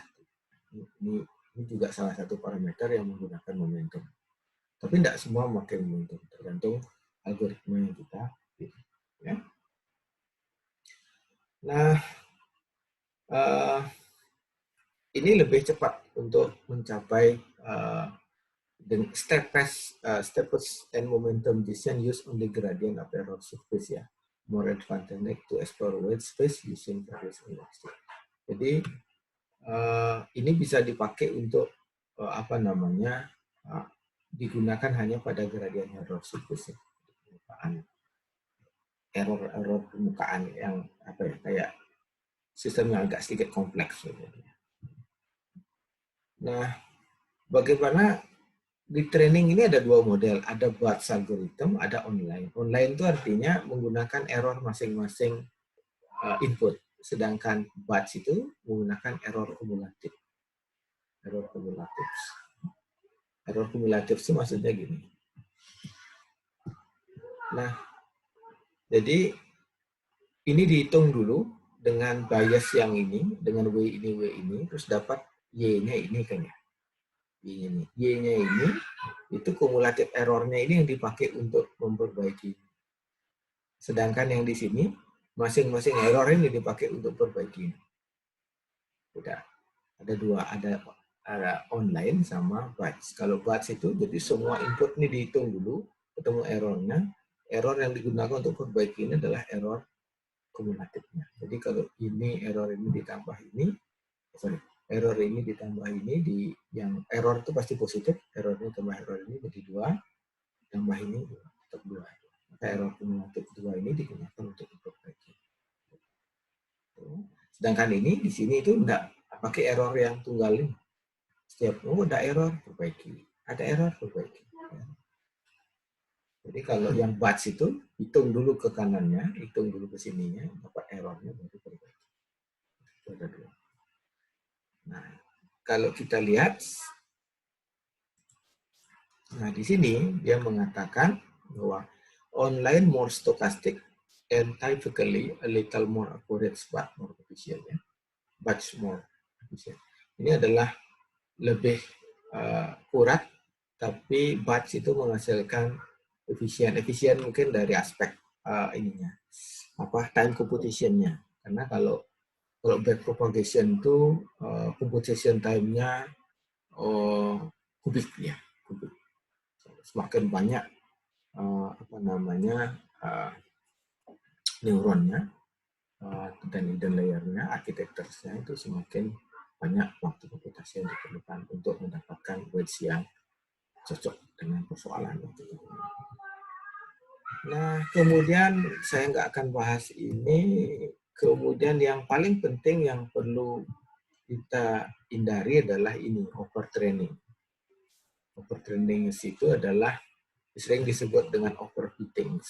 Ini juga salah satu parameter yang menggunakan momentum. Tapi tidak semua memakai momentum, tergantung algoritma yang kita pilih. Ya. Nah, ini lebih cepat untuk mencapai steepest and momentum descent used on the gradient of error surface, ya. More advantage to explore weight space using various elastic. Jadi ini bisa dipakai untuk digunakan hanya pada gradient error surface, ya. Error permukaan yang kayak sistem yang agak sedikit kompleks. Nah, bagaimana di training ini ada dua model, ada batch algorithm, ada online. Online itu artinya menggunakan error masing-masing input, sedangkan batch itu menggunakan error kumulatif. Error kumulatif itu maksudnya gini. Nah, jadi ini dihitung dulu dengan bias yang ini, dengan W ini, terus dapat Y-nya ini kan ya. Y-nya ini, itu kumulatif errornya ini yang dipakai untuk memperbaiki. Sedangkan yang di sini, masing-masing error ini dipakai untuk perbaiki. Udah, ada dua, ada online sama batch. Kalau batch itu, jadi semua input ini dihitung dulu, ketemu errornya. Error yang digunakan untuk perbaiki ini adalah error kumulatifnya. Jadi kalau ini error ini ditambah ini, error ini ditambah ini, yang error itu pasti positif, error ini tambah error ini jadi 2, tambah ini tetap 2. Maka error kumulatif 2 ini digunakan untuk memperbaiki. Sedangkan ini di sini itu enggak pakai error yang tunggal ini. Setiap ada error perbaiki, ada error perbaiki. Jadi kalau yang batch itu hitung dulu ke kanannya, hitung dulu ke sininya, dapat errornya baru perbaiki. Itu ada 2. Nah, kalau kita lihat, nah di sini dia mengatakan bahwa online more stochastic and typically a little more accurate but more efficient, ya. Batch more efficient. Ini adalah lebih akurat, tapi batch itu menghasilkan efisien. Efisien mungkin dari aspek time computation-nya. Karena kalau back propagation itu computation time-nya kubik, ya, kubik. Semakin banyak neuronnya dan hidden layer-nya, arsitekturnya itu semakin banyak waktu komputasi yang diperlukan untuk mendapatkan weights yang cocok dengan persoalan itu. Nah, kemudian saya nggak akan bahas ini. Kemudian yang paling penting yang perlu kita hindari adalah ini, overtraining. Overtraining itu adalah sering disebut dengan overfitting.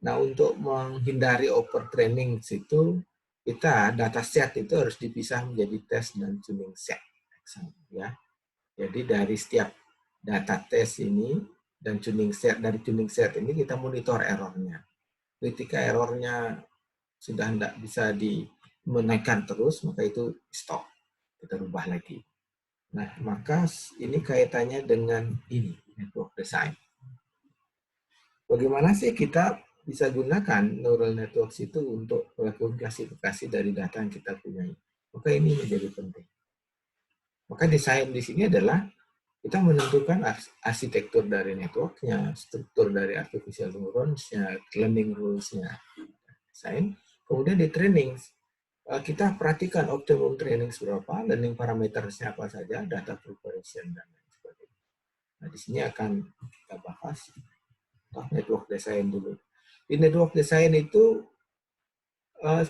Nah, untuk menghindari overtraining itu, kita data set itu harus dipisah menjadi test dan tuning set. Ya. Jadi dari setiap data test ini dan tuning set, dari tuning set ini kita monitor errornya. Ketika errornya sudah tidak bisa menaikkan terus, maka itu stop. Kita rubah lagi. Nah, maka ini kaitannya dengan ini, network design. Bagaimana sih kita bisa gunakan neural networks itu untuk melakukan klasifikasi dari data yang kita punya? Maka ini menjadi penting. Maka desain di sini adalah kita menentukan arsitektur dari networknya, struktur dari artificial neurons-nya, learning rules-nya, desain. Kemudian di training, kita perhatikan optimum training berapa, learning parametersnya apa saja, data preparation, dan lain sebagainya. Nah, di sini akan kita bahas network design dulu. Di network design itu,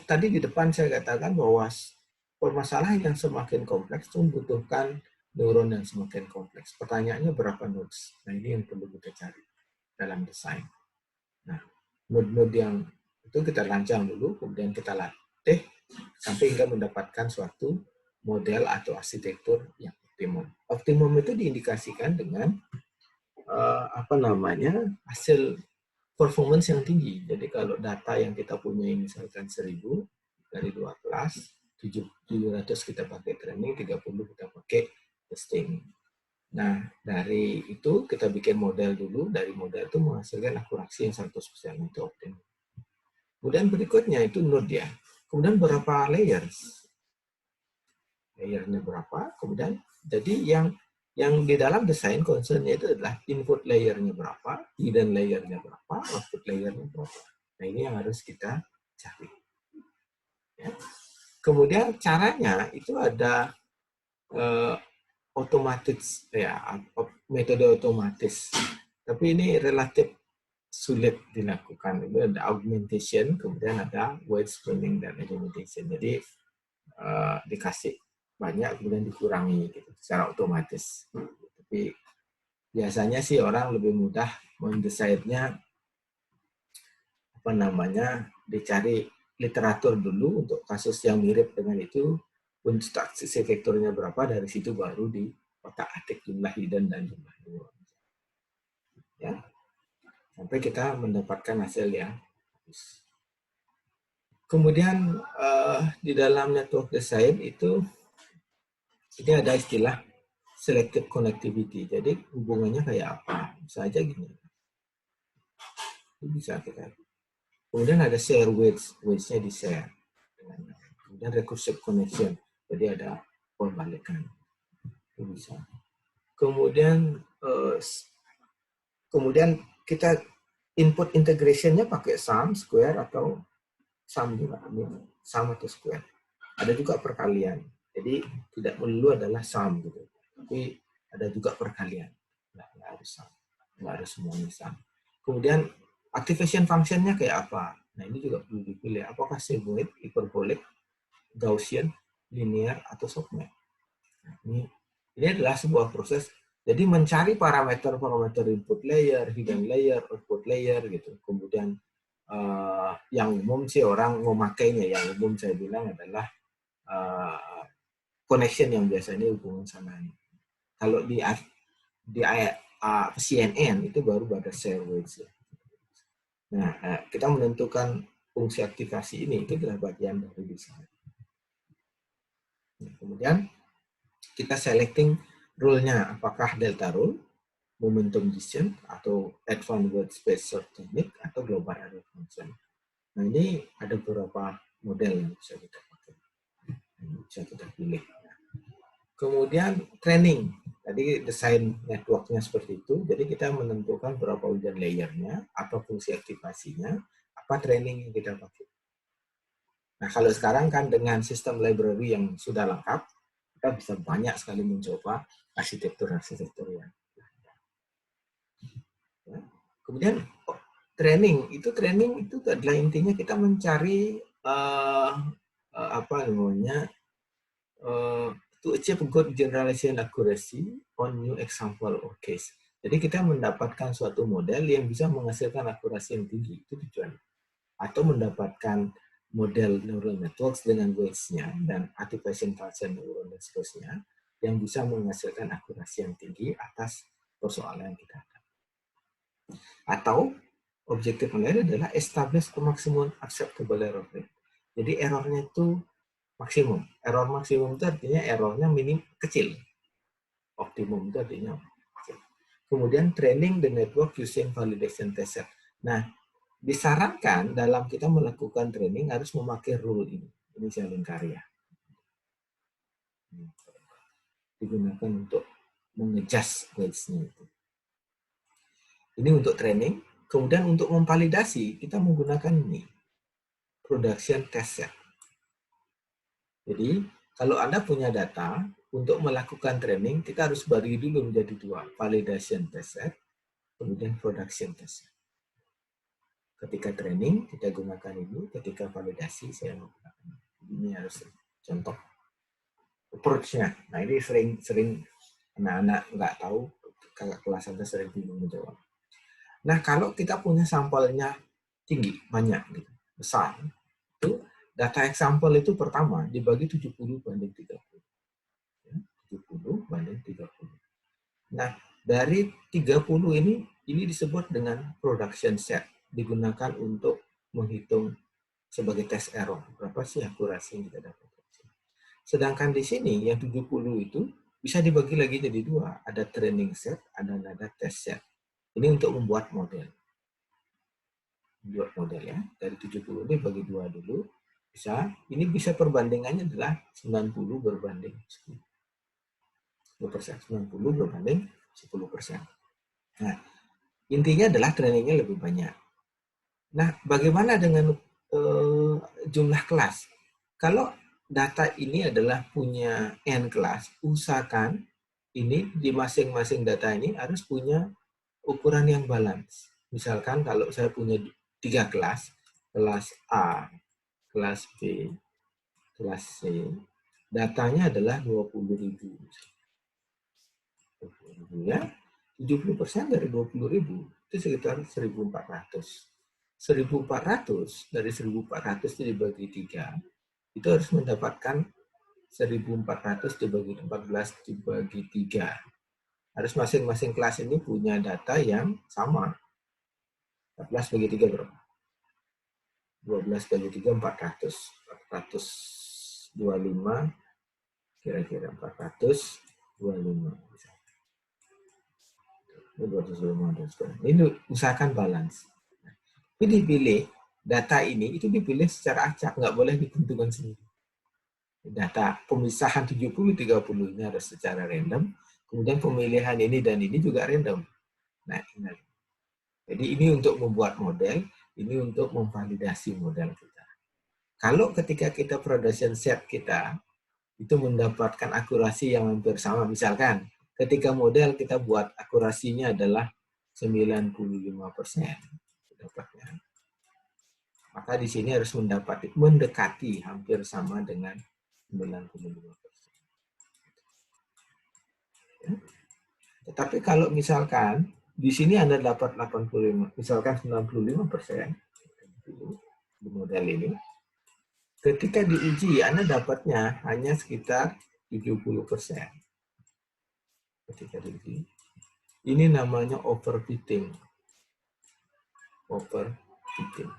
tadi di depan saya katakan bahwa permasalahan yang semakin kompleks itu membutuhkan neuron yang semakin kompleks. Pertanyaannya berapa nodes? Nah, ini yang perlu kita cari dalam desain. Nah, node-node yang itu kita rancang dulu, kemudian kita latih sampai hingga mendapatkan suatu model atau arsitektur yang optimum. Optimum itu diindikasikan dengan hasil performance yang tinggi. Jadi kalau data yang kita punya misalkan 1000 dari 2 kelas, 700 kita pakai training, 30 kita pakai testing. Nah, dari itu kita bikin model dulu, dari model itu menghasilkan akurasi yang 100% itu optimum. Kemudian berikutnya itu node ya. Kemudian berapa layers? Layernya berapa? Kemudian jadi yang di dalam desain concern-nya itu adalah input layernya berapa, hidden layernya berapa, output layernya berapa. Nah, ini yang harus kita cari. Ya. Kemudian caranya itu ada otomatis ya, metode otomatis. Tapi ini relatif sulit dilakukan. Itu ada augmentation, kemudian ada weight splitting dan elimination. Jadi dikasih banyak kemudian dikurangi gitu secara otomatis. Tapi biasanya sih orang lebih mudah mendesainnya dicari literatur dulu untuk kasus yang mirip dengan itu, instruksi vektornya berapa, dari situ baru di otak-atik jumlah hidden dan jumlah neuron. Ya, sampai kita mendapatkan hasil yang bagus. Kemudian di dalam network design itu ini ada istilah selective connectivity. Jadi hubungannya kayak apa? Bisa aja gini. Ini bisa kita. Kemudian ada share weights-nya di share. Kemudian recursive connection. Jadi ada pembalikan. Itu bisa. Kemudian kita input integration-nya pakai sum, square, atau sum juga. Sum atau square. Ada juga perkalian. Jadi tidak melulu adalah sum gitu. Tapi ada juga perkalian. Nggak harus sum. Nggak harus semuanya sum. Kemudian activation function-nya kayak apa? Nah, ini juga perlu dipilih. Apakah symbolic, hyperbolic, Gaussian, linear, atau softmax? Nah, ini adalah sebuah proses. Jadi mencari parameter input layer, hidden layer, output layer gitu. Kemudian yang umum sih orang memakainya, yang umum saya bilang adalah connection yang biasanya hubungan sama ini. Kalau di CNN itu baru ada share weights. Nah, kita menentukan fungsi aktivasi ini, itu adalah bagian dari desain. Nah, kemudian kita selecting rule-nya, apakah delta rule, momentum decision, atau advanced word space search technique, atau global area function. Nah, ini ada beberapa model yang bisa kita pakai, bisa kita pilih. Kemudian training, tadi desain networknya seperti itu, jadi kita menentukan berapa hidden layernya, apa fungsi aktivasinya, apa training yang kita pakai. Nah, kalau sekarang kan dengan sistem library yang sudah lengkap, kita bisa banyak sekali mencoba arsitektur-arsitektur yang ya. Kemudian training itu adalah intinya kita mencari to achieve good generalization accuracy on new example or case. Jadi kita mendapatkan suatu model yang bisa menghasilkan akurasi yang tinggi, itu tujuan. Atau mendapatkan model neural networks dengan weights-nya dan activation function neuron dan seterusnya yang bisa menghasilkan akurasi yang tinggi atas persoalan yang kita hadapi. Atau objektif lain adalah establish a maximum acceptable error rate. Jadi errornya itu maksimum. Error maksimum itu artinya errornya minim kecil. Optimum itu artinya kecil. Kemudian training the network using validation test set. Nah, disarankan dalam kita melakukan training harus memakai rule ini. Ini saya lingkari ya. Digunakan untuk mengejas weights-nya itu. Ini untuk training. Kemudian untuk memvalidasi, kita menggunakan ini. Production test set. Jadi, kalau Anda punya data, untuk melakukan training, kita harus bagi dulu menjadi dua. Validation test set, kemudian production test set. Ketika training, kita gunakan ini. Ketika validasi, saya menggunakan ini. Ini harus contoh approach-nya. Nah, ini sering anak-anak nggak tahu, kakak kelas Anda sering bingung menjawab. Nah, kalau kita punya sampelnya tinggi, banyak, gitu, besar, itu data example itu pertama dibagi 70 banding 30. 70 banding 30. Nah, dari 30 ini disebut dengan production set. Digunakan untuk menghitung sebagai test error. Berapa sih akurasi yang kita dapat. Sedangkan di sini yang 70 itu bisa dibagi lagi jadi dua. Ada training set, ada test set. Ini untuk membuat model. Buat model ya. Dari 70 ini bagi dua dulu. Ini bisa perbandingannya adalah 90 berbanding 10%. 90 berbanding 10%. Nah, intinya adalah trainingnya lebih banyak. Nah, bagaimana dengan jumlah kelas? Kalau data ini adalah punya N kelas, usahakan ini di masing-masing data ini harus punya ukuran yang balance. Misalkan kalau saya punya 3 kelas A, kelas B, kelas C, datanya adalah 20.000. 20.000 ya. 70% dari 20.000 itu sekitar 1.400. 1.400 dari 1.400 itu dibagi 3, itu harus mendapatkan 1.400 dibagi 14 dibagi 3. Harus masing-masing kelas ini punya data yang sama. 14 bagi 3 berapa? 12 bagi 3, 400. 425, kira-kira 425. 225. Ini usahakan balance. Ini dipilih, data ini itu dipilih secara acak, nggak boleh ditentukan sendiri. Data pemisahan 70-30 ini harus secara random, kemudian pemilihan ini dan ini juga random. Nah, ini. Jadi ini untuk membuat model, ini untuk memvalidasi model kita. Kalau ketika kita production set kita, itu mendapatkan akurasi yang hampir sama, misalkan ketika model kita buat akurasinya adalah 95%, dapatnya. Maka di sini harus mendekati hampir sama dengan 95%. Ya. Tetapi kalau misalkan di sini Anda dapat 85, misalkan 95% di model ini, ketika diuji Anda dapatnya hanya sekitar 70%. Ketika diuji. Ini namanya overfitting. Overfitting.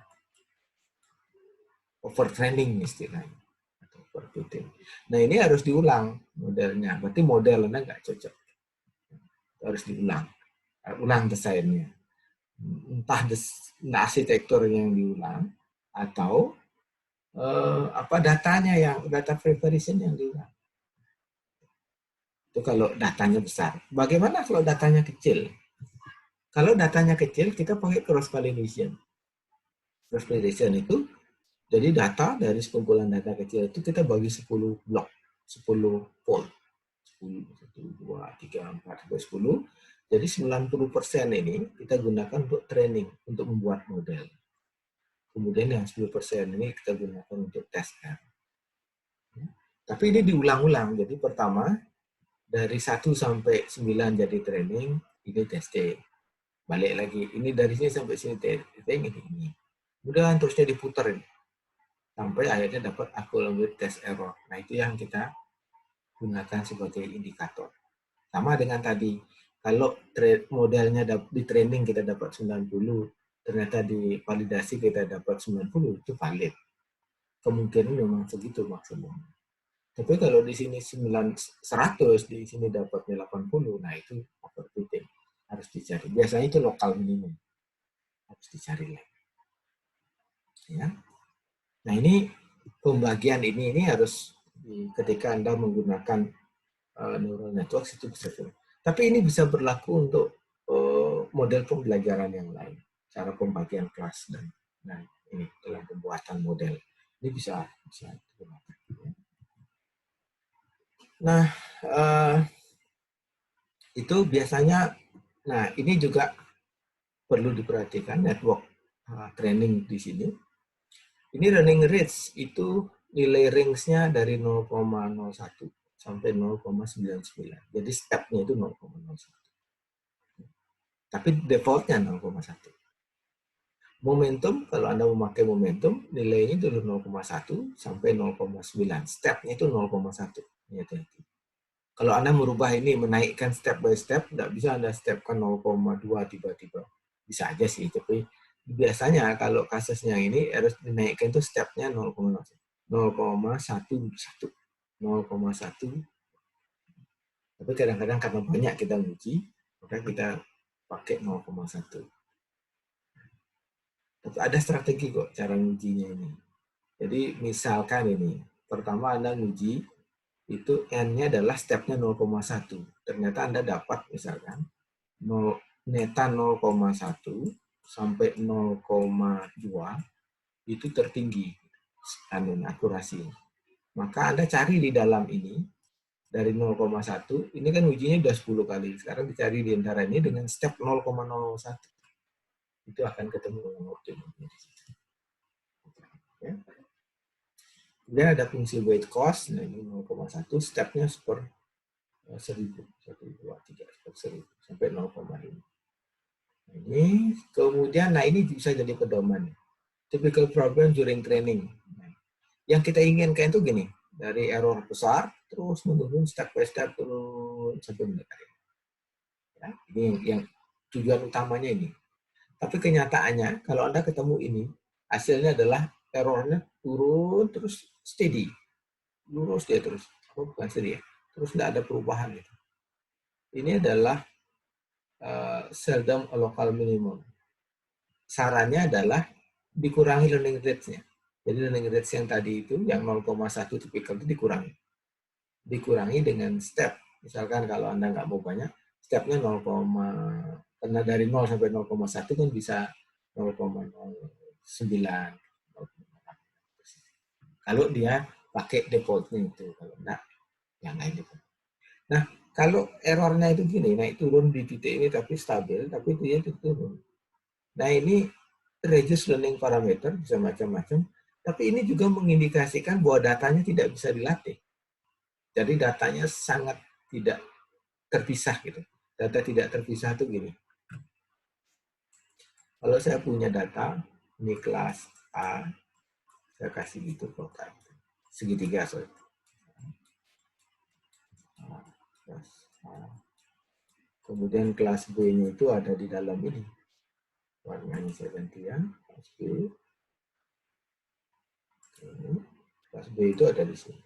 Overtraining istilahnya. Overfitting. Nah, ini harus diulang modelnya. Berarti modelnya nggak cocok. Harus diulang. Ulang desainnya. Entah arsitektur yang diulang atau datanya data preparation yang diulang. Itu kalau datanya besar. Bagaimana kalau datanya kecil? Kalau datanya kecil, kita pakai cross validation. Cross validation itu, jadi data dari sekumpulan data kecil itu kita bagi 10 blok, 10 fold. 10, 1, 2, 3, 4, 10. Jadi 90% ini kita gunakan untuk training, untuk membuat model. Kemudian yang 10% ini kita gunakan untuk test error. Tapi ini diulang-ulang. Jadi pertama, dari 1 sampai 9 jadi training, ini testing. Balik lagi, ini dari sini sampai sini testing, ini. Kemudian terusnya diputar ini. Sampai akhirnya dapat accumulated test error. Nah, itu yang kita gunakan sebagai indikator. Sama dengan tadi, kalau modelnya di training kita dapat 90, ternyata di validasi kita dapat 90, itu valid. Kemungkinan memang segitu maksimum. Tapi kalau di sini 100, di sini dapatnya 80, nah itu overfitting. Harus dicari. Biasanya itu lokal minimum. harus dicari lagi. Ya. Nah ini pembagian ini harus ketika Anda menggunakan neural network itu bisa. Tapi ini bisa berlaku untuk model pembelajaran yang lain, cara pembagian kelas dan ini dalam pembuatan model ini bisa digunakan. Nah itu biasanya, nah ini juga perlu diperhatikan network training di sini. Ini learning rates itu nilai range-nya dari 0,01 sampai 0,99. Jadi step-nya itu 0,01. Tapi default-nya 0,1. Momentum, kalau Anda memakai momentum, nilainya itu 0,1 sampai 0,9. Step-nya itu 0,1. Kalau Anda merubah ini, menaikkan step by step, nggak bisa Anda stepkan 0,2 tiba-tiba. Bisa aja sih, tapi biasanya kalau kasusnya ini harus dinaikkan itu stepnya 0,1. 0,11. Tapi kadang-kadang karena banyak kita uji, maka kita pakai 0,1. Tapi ada strategi kok cara ngujinya ini. Jadi misalkan ini, pertama Anda nguji, itu N-nya adalah stepnya 0,1. Ternyata Anda dapat misalkan neta 0,1 sampai 0,2 itu tertinggi akurasi. Maka Anda cari di dalam ini, dari 0,1, ini kan ujinya udah 10 kali. Sekarang dicari di antara ini dengan step 0,01. Itu akan ketemu dengan optimum. Ya. Kemudian ada fungsi weight cost, nah ini 0,1, stepnya per 1000, 1, 2, 3, per 1000, sampai 0,5. Ini, kemudian, nah ini bisa jadi pedoman. Typical problem during training. Nah, yang kita inginkan itu gini, dari error besar, terus menurun step by step, turun sampai mendekati. Ya, ini yang tujuan utamanya ini. Tapi kenyataannya, kalau Anda ketemu ini, hasilnya adalah errornya turun terus steady. Lurus dia terus. Bukan steady ya. Terus tidak ada perubahan. Gitu. Ini adalah seldom local minimum. Sarannya adalah dikurangi learning rates-nya. Jadi learning rates yang tadi itu, yang 0,1 typical itu dikurangi. Dikurangi dengan step. Misalkan kalau Anda nggak mau banyak, stepnya 0, karena dari 0 sampai 0,1 kan bisa 0,09. Kalau dia pakai defaultnya itu, kalau enggak, yang lain default. Nah, kalau errornya itu gini, naik turun di titik ini tapi stabil, tapi dia itu turun. Nah, ini reduce learning parameter, bisa macam-macam, tapi ini juga mengindikasikan bahwa datanya tidak bisa dilatih. Jadi datanya sangat tidak terpisah gitu. Data tidak terpisah itu gini. Kalau saya punya data, ini kelas A, saya kasih gitu kotak. Segitiga, sorry. Kelas A. Kemudian kelas B-nya itu ada di dalam ini. Warnanya saya ganti ya. Kelas B. Kelas B itu ada di sini.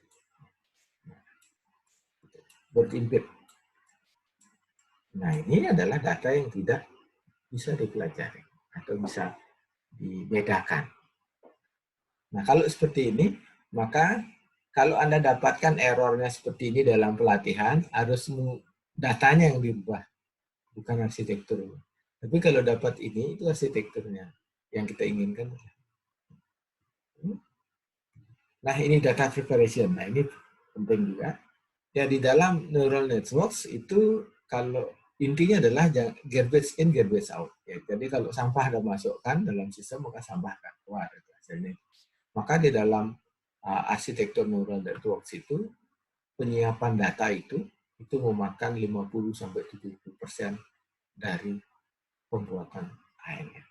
Bertimpit. Nah, ini adalah data yang tidak bisa dipelajari atau bisa dibedakan. Nah, kalau seperti ini, maka kalau Anda dapatkan errornya seperti ini dalam pelatihan, harus datanya yang dirubah, bukan arsitektur. Tapi kalau dapat ini, itu arsitekturnya yang kita inginkan. Nah, ini data preparation. Nah, ini penting juga. Ya, di dalam neural networks itu kalau intinya adalah garbage in, garbage out. Ya, jadi kalau sampah ada masukkan dalam sistem, maka sampah akan keluar. Hasilnya. Maka di dalam arsitektur neural networks itu, penyiapan data itu memakan 50-70% dari pembuatan akhirnya.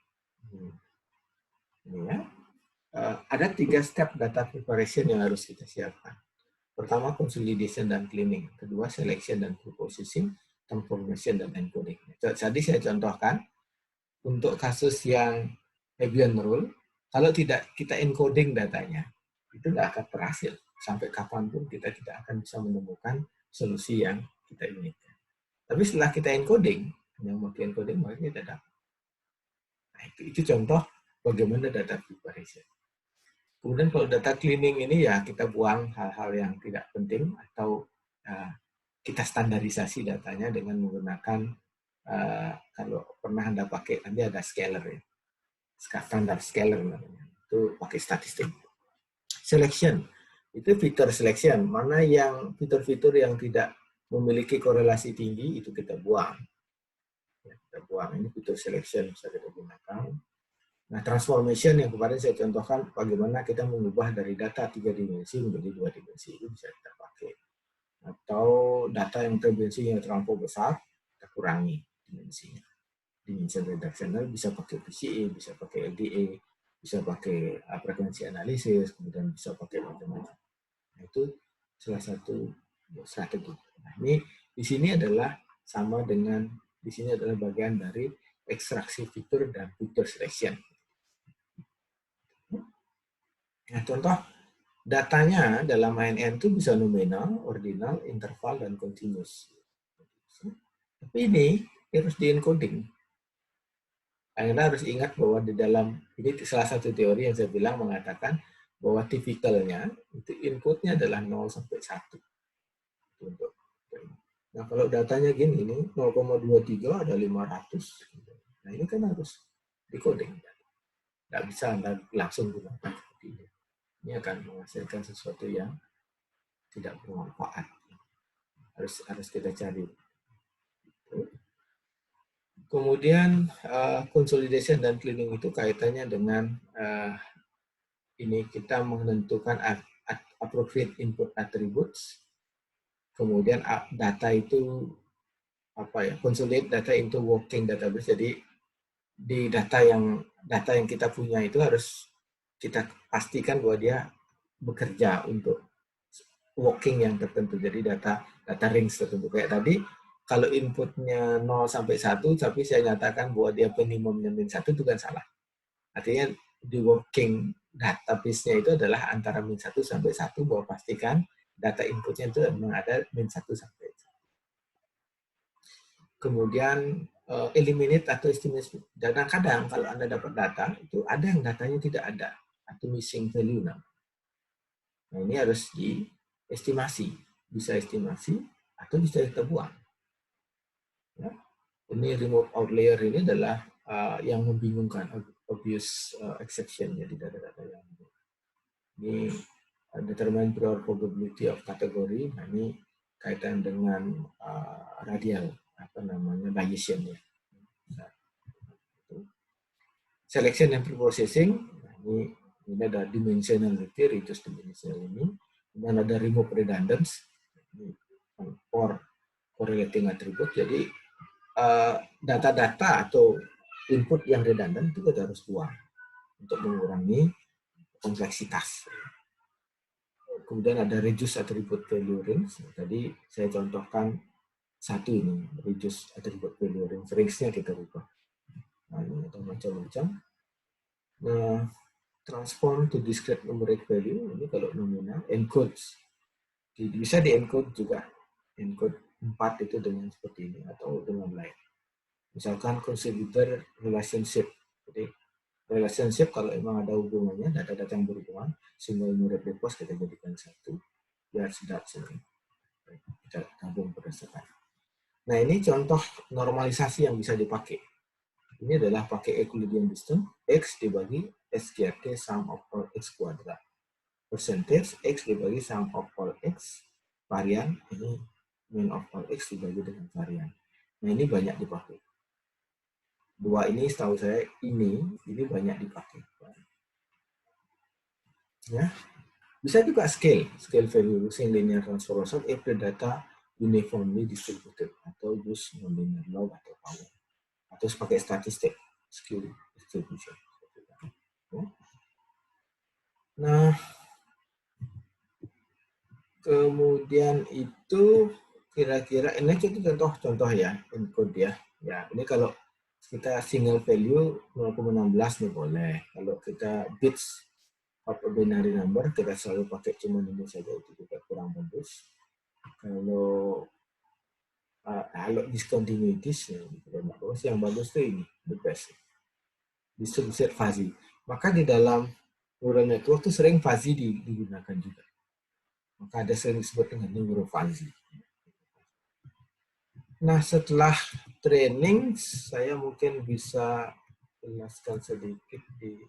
Ini ya. Ada 3 step data preparation yang harus kita siapkan. Pertama, consolidation dan cleaning. Kedua, selection dan preprocessing, transformation dan encoding. Tadi saya contohkan, untuk kasus yang Hebbian rule, kalau tidak kita encoding datanya, itu tidak akan berhasil. Sampai kapanpun kita tidak akan bisa menemukan solusi yang kita inginkan. Tapi setelah kita encoding, yang mau encoding, maka kita dapat. Nah, Nah, itu contoh bagaimana data preparation. Kemudian kalau data cleaning ini ya kita buang hal-hal yang tidak penting atau kita standarisasi datanya dengan menggunakan kalau pernah Anda pakai nanti ada scaler ya. Standar scaler namanya. Itu pakai statistik. Selection. Itu fitur selection. Mana yang fitur-fitur yang tidak memiliki korelasi tinggi itu kita buang. Ya, kita buang. Ini fitur selection bisa kita gunakan. Nah, transformation yang kemarin saya contohkan bagaimana kita mengubah dari data 3 dimensi menjadi 2 dimensi. Itu bisa kita pakai. Atau data yang dimensinya terlampau besar, kita kurangi dimensinya. Dimension redactional bisa pakai PCA, bisa pakai LDA, bisa pakai frekuensi analisis, kemudian bisa pakai macam-macam. Nah, itu salah satu strategi. Nah, ini di sini adalah sama dengan di sini adalah bagian dari ekstraksi fitur dan fitur selection. Nah, contoh datanya dalam ANN itu bisa nominal, ordinal, interval, dan continuous. Tapi ini harus di-encoding. Anda harus ingat bahwa di dalam, ini salah satu teori yang saya bilang mengatakan bahwa tipikalnya itu inputnya adalah 0 sampai 1. Nah, kalau datanya gini, ini 0,23 ada 500. Nah, ini kan harus decoding. Nggak bisa Anda langsung gunakan seperti ini. Ini akan menghasilkan sesuatu yang tidak bermanfaat. Harus kita cari. Kemudian consolidation dan cleaning itu kaitannya dengan ini kita menentukan appropriate input attributes. Kemudian data itu consolidate data into working database. Jadi di data yang kita punya itu harus kita pastikan bahwa dia bekerja untuk working yang tertentu. Jadi data range tertentu. Kayak tadi kalau inputnya 0 sampai 1, tapi saya nyatakan bahwa dia minimumnya min 1, itu kan salah. Artinya di working database-nya itu adalah antara min 1 sampai 1, bahwa pastikan data inputnya itu memang ada min 1 sampai 1. Kemudian eliminate atau estimate. Kadang-kadang kalau Anda dapat data, itu ada yang datanya tidak ada, atau missing value. Nah, ini harus diestimasi. Bisa estimasi, atau bisa kita buang. Ya. Ini remove outlier ini adalah yang membingungkan, obvious exception ya di data-data yang ini determine prior probability of category. Nah, ini kaitan dengan radial Bayesian ya. Nah, selection and preprocessing. Nah, ini ada dimensionality, reduce dimensional ini. Kemudian ada remove redundance for correlating attribute. Jadi data-data atau input yang redundant itu kita harus buang untuk mengurangi kompleksitas. Kemudian ada reduce attribute value range. Tadi saya contohkan satu ini, reduce attribute value range. Range-nya kita rubah. Nah, ini atau macam-macam. Nah, transform to discrete numeric value. Ini kalau nominal, encode. Bisa di-encode juga. Encode 4 itu dengan seperti ini atau dengan lain. Misalkan consider relationship. Jadi relationship kalau emang ada hubungannya, data-data yang berhubungan, single numeric repos kita jadikan satu, biar sedap sini. Kita gabung berdasarkan. Nah, ini contoh normalisasi yang bisa dipakai. Ini adalah pakai Euclidean distance, X dibagi SQRT sum of all X kuadrat. Percentage X dibagi sum of all X, varian, ini mean of all X dibagi dengan varian. Nah, ini banyak dipakai. Dua ini setahu saya ini banyak dipakai. Ya. Bisa juga scale value using linear transformation if the data uniformly distributed atau use nonlinear log atau power. Atau pakai statistik skew distribution. Ya. Nah, kemudian itu kira-kira ini contoh ya encode ya. Ya, ini kalau kita single value 0,16 nih boleh. Kalau kita bits of a binary number, kita selalu pakai cuma ini saja, itu juga kurang bagus. Kalau discontinuities, ya, kurang bagus. Yang bagus tuh ini, the best. di subset fuzzy. Maka di dalam neural network itu sering fuzzy digunakan juga. Maka ada sering disebut dengan neurofuzzy. Nah, setelah training, saya mungkin bisa jelaskan sedikit di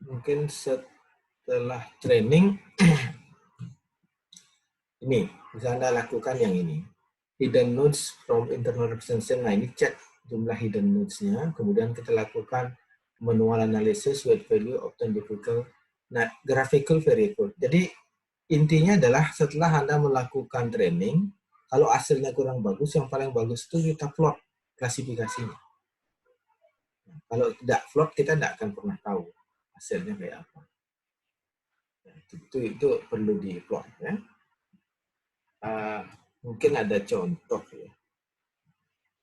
mungkin setelah training ini bisa Anda lakukan yang ini. Hidden nodes from internal representation. Nah, ini cek jumlah hidden nodes-nya. Kemudian kita lakukan manual analysis with value often difficult. Nah, graphical variable. Jadi intinya adalah setelah Anda melakukan training, kalau hasilnya kurang bagus, yang paling bagus itu kita plot klasifikasinya. Kalau tidak plot, kita tidak akan pernah tahu hasilnya kayak apa. Itu perlu diplot ya. Mungkin ada contoh ya.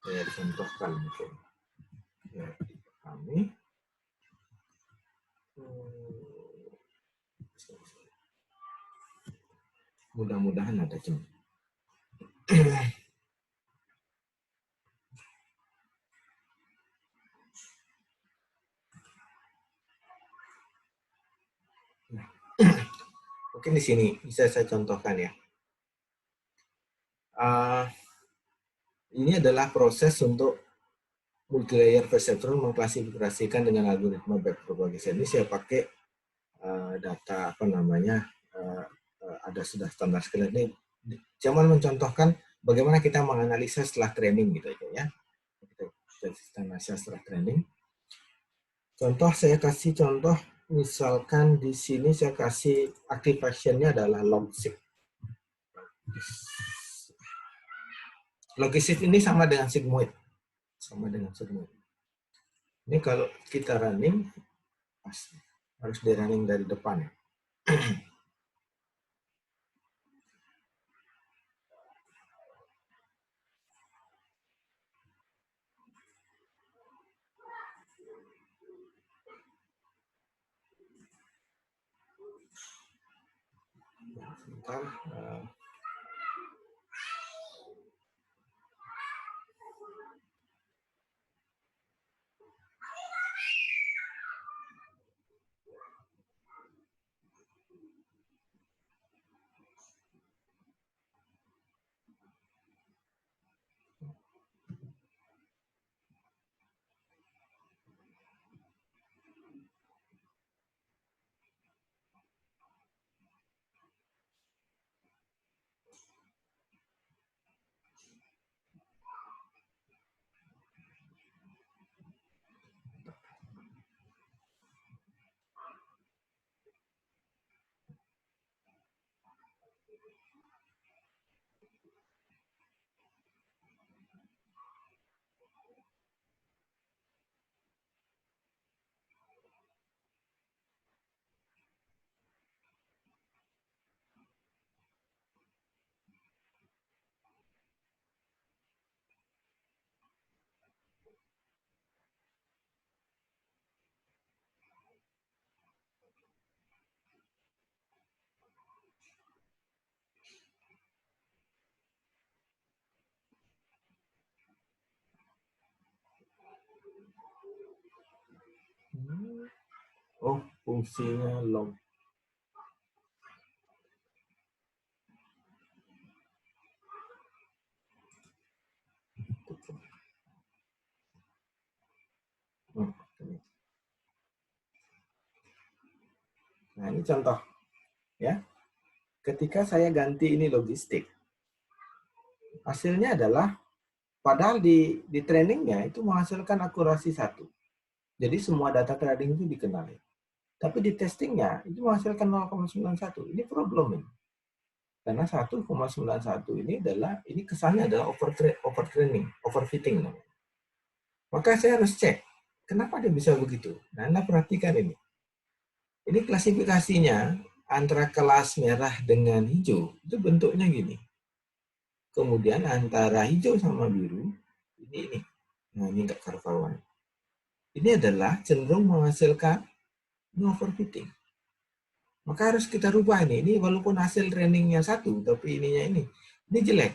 Saya contohkan mungkin. Ya, dipahami. Mudah-mudahan ada contoh. Mungkin di sini bisa saya contohkan ya. Ini adalah proses untuk multilayer perceptron mengklasifikasikan dengan algoritma backpropagation. Ini saya pakai data apa namanya ada sudah standar sekali. Ini cuma mencontohkan bagaimana kita menganalisa setelah training gitu ya. Kita analisa setelah training. Contoh saya kasih contoh misalkan di sini saya kasih active action-nya adalah logisip. Logisip ini sama dengan sigmoid. Sama dengan sigmoid. Ini kalau kita running, harus di running dari depan. Sebentar. Oh, fungsinya log. Nah, ini contoh ya. Ketika saya ganti ini logistik, hasilnya adalah padahal di trainingnya itu menghasilkan akurasi 1. Jadi semua data trading itu dikenali. Tapi di testingnya itu menghasilkan 0,91. Ini problem ini. Karena 1,91 ini kesannya adalah overtraining, overfitting. Maka saya harus cek, kenapa dia bisa begitu? Nah, Anda perhatikan ini. Ini klasifikasinya antara kelas merah dengan hijau, itu bentuknya gini. Kemudian antara hijau sama biru, ini. Nah, ini enggak karuan. Ini adalah cenderung menghasilkan overfitting. Maka harus kita rubah ini. Ini walaupun hasil trainingnya satu, tapi ini jelek.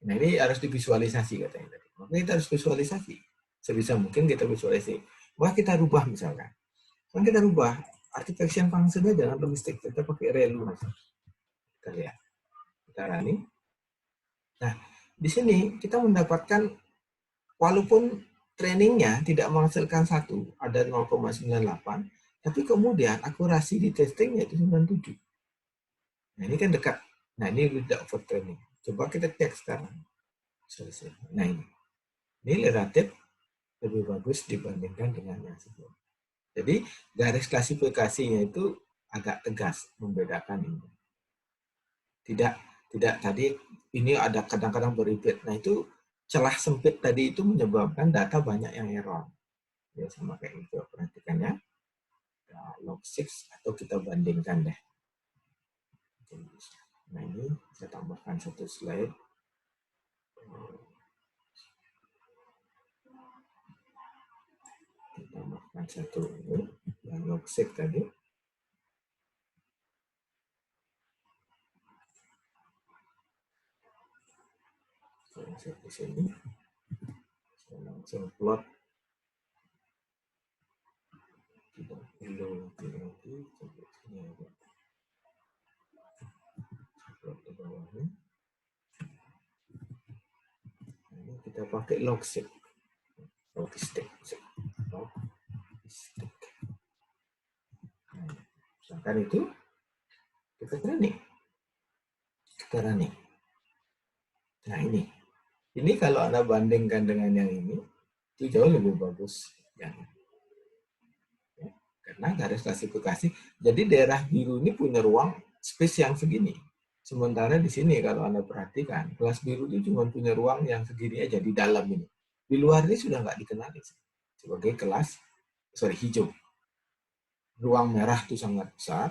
Nah ini harus divisualisasi katanya tadi. Maka kita harus visualisasi. Sebisa mungkin kita visualisasi. Maka kita rubah misalkan. Kan kita rubah artifaction function-nya jangan logistik. Kita pakai relu. Kita lihat. Kita running. Nah, di sini kita mendapatkan walaupun trainingnya tidak menghasilkan satu, ada 0,98, tapi kemudian akurasi di testingnya itu 97. Nah, ini kan dekat. Nah, ini tidak overtraining. Coba kita cek sekarang. Nah, ini relatif lebih bagus dibandingkan dengan yang sebelumnya. Jadi, garis klasifikasinya itu agak tegas membedakan ini. Tidak tadi ini ada kadang-kadang berrepeat. Nah, itu celah sempit tadi itu menyebabkan data banyak yang error. Ya, sama kayak itu. Perhatikan ya. Log 6 atau kita bandingkan deh. Nah, ini saya tambahkan satu slide. Kita tambahkan satu ini, yang log 6 tadi. Saya di sini. Saya langsung plot. Tidak perlu nanti sampai sini ada. Plot di bawahnya. Ini kita pakai log 6. Logistik. Logistik. Nah, misalkan itu kita running. Kita running. Nah ini kalau Anda bandingkan dengan yang ini, itu jauh lebih bagus. Ya. Karena garis klasifikasi, jadi daerah biru ini punya ruang space yang segini. Sementara di sini kalau Anda perhatikan, kelas biru itu cuma punya ruang yang segini aja di dalam ini. Di luar ini sudah nggak dikenali sebagai kelas, hijau. Ruang merah itu sangat besar,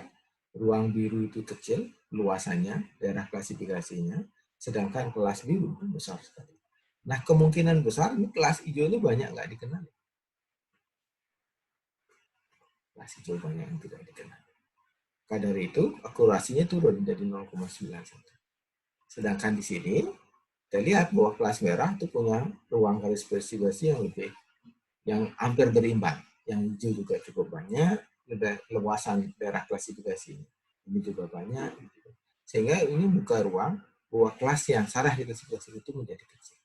ruang biru itu kecil, luasannya, daerah klasifikasinya, sedangkan kelas biru itu besar sekali. Nah, kemungkinan besar ini kelas hijau ini banyak nggak dikenal. Kelas hijau banyak yang tidak dikenal. Maka dari itu, akurasinya turun dari 0,91. Sedangkan di sini, kita lihat bahwa kelas merah itu punya ruang garis klasifikasi yang hampir berimbang. Yang hijau juga cukup banyak, luasan daerah klasifikasi ini juga banyak. Sehingga ini buka ruang bahwa kelas yang salah di klasifikasi itu menjadi kecil.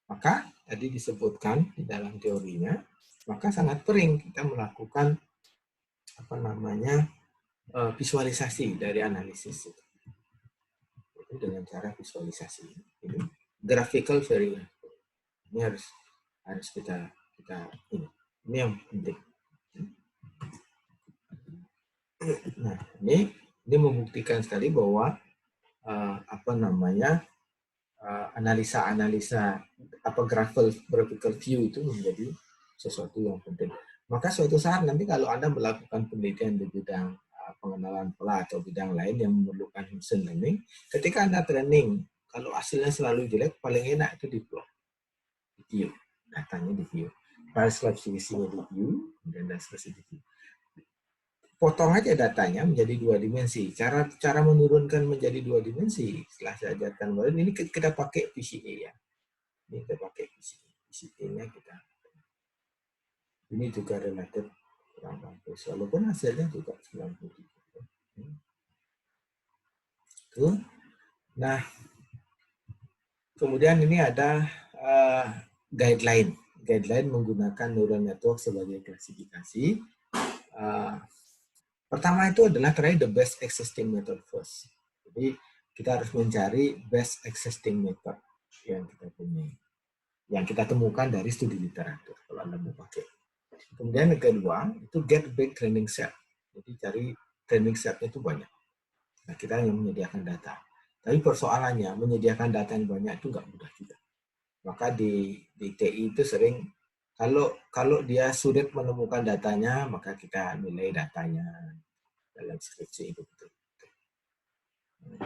Maka tadi disebutkan di dalam teorinya, maka sangat penting kita melakukan visualisasi dari analisis itu dengan cara visualisasi ini graphical variable ini harus kita ini yang penting. Nah ini membuktikan sekali bahwa analisa graphical view itu menjadi sesuatu yang penting. Maka suatu saat nanti kalau Anda melakukan penelitian di bidang pengenalan pola atau bidang lain yang memerlukan machine learning, ketika Anda training, kalau hasilnya selalu jelek, paling enak itu di plot, di view, datanya di view, garis klasifikasinya di view, dan seterusnya di view. Potong aja datanya menjadi 2 dimensi. Cara menurunkan menjadi 2 dimensi, setelah saya ajarkan kemarin, ini kita pakai VCA ya. Ini kita pakai VCA. VCA-nya kita. Ini juga relatif kurang bagus, walaupun hasilnya juga 93. Tuh. Nah, kemudian ini ada guideline menggunakan neural network sebagai klasifikasi. Pertama itu adalah try the best existing method first. Jadi kita harus mencari best existing method yang kita punya, yang kita temukan dari studi literatur kalau Anda mau pakai. Kemudian yang kedua itu get big training set. Jadi cari training set itu banyak. Nah, kita hanya menyediakan data. Tapi persoalannya menyediakan data yang banyak itu nggak mudah juga. Maka di TI itu sering kalau dia sulit menemukan datanya, maka kita nilai datanya dalam skripsi itu betul.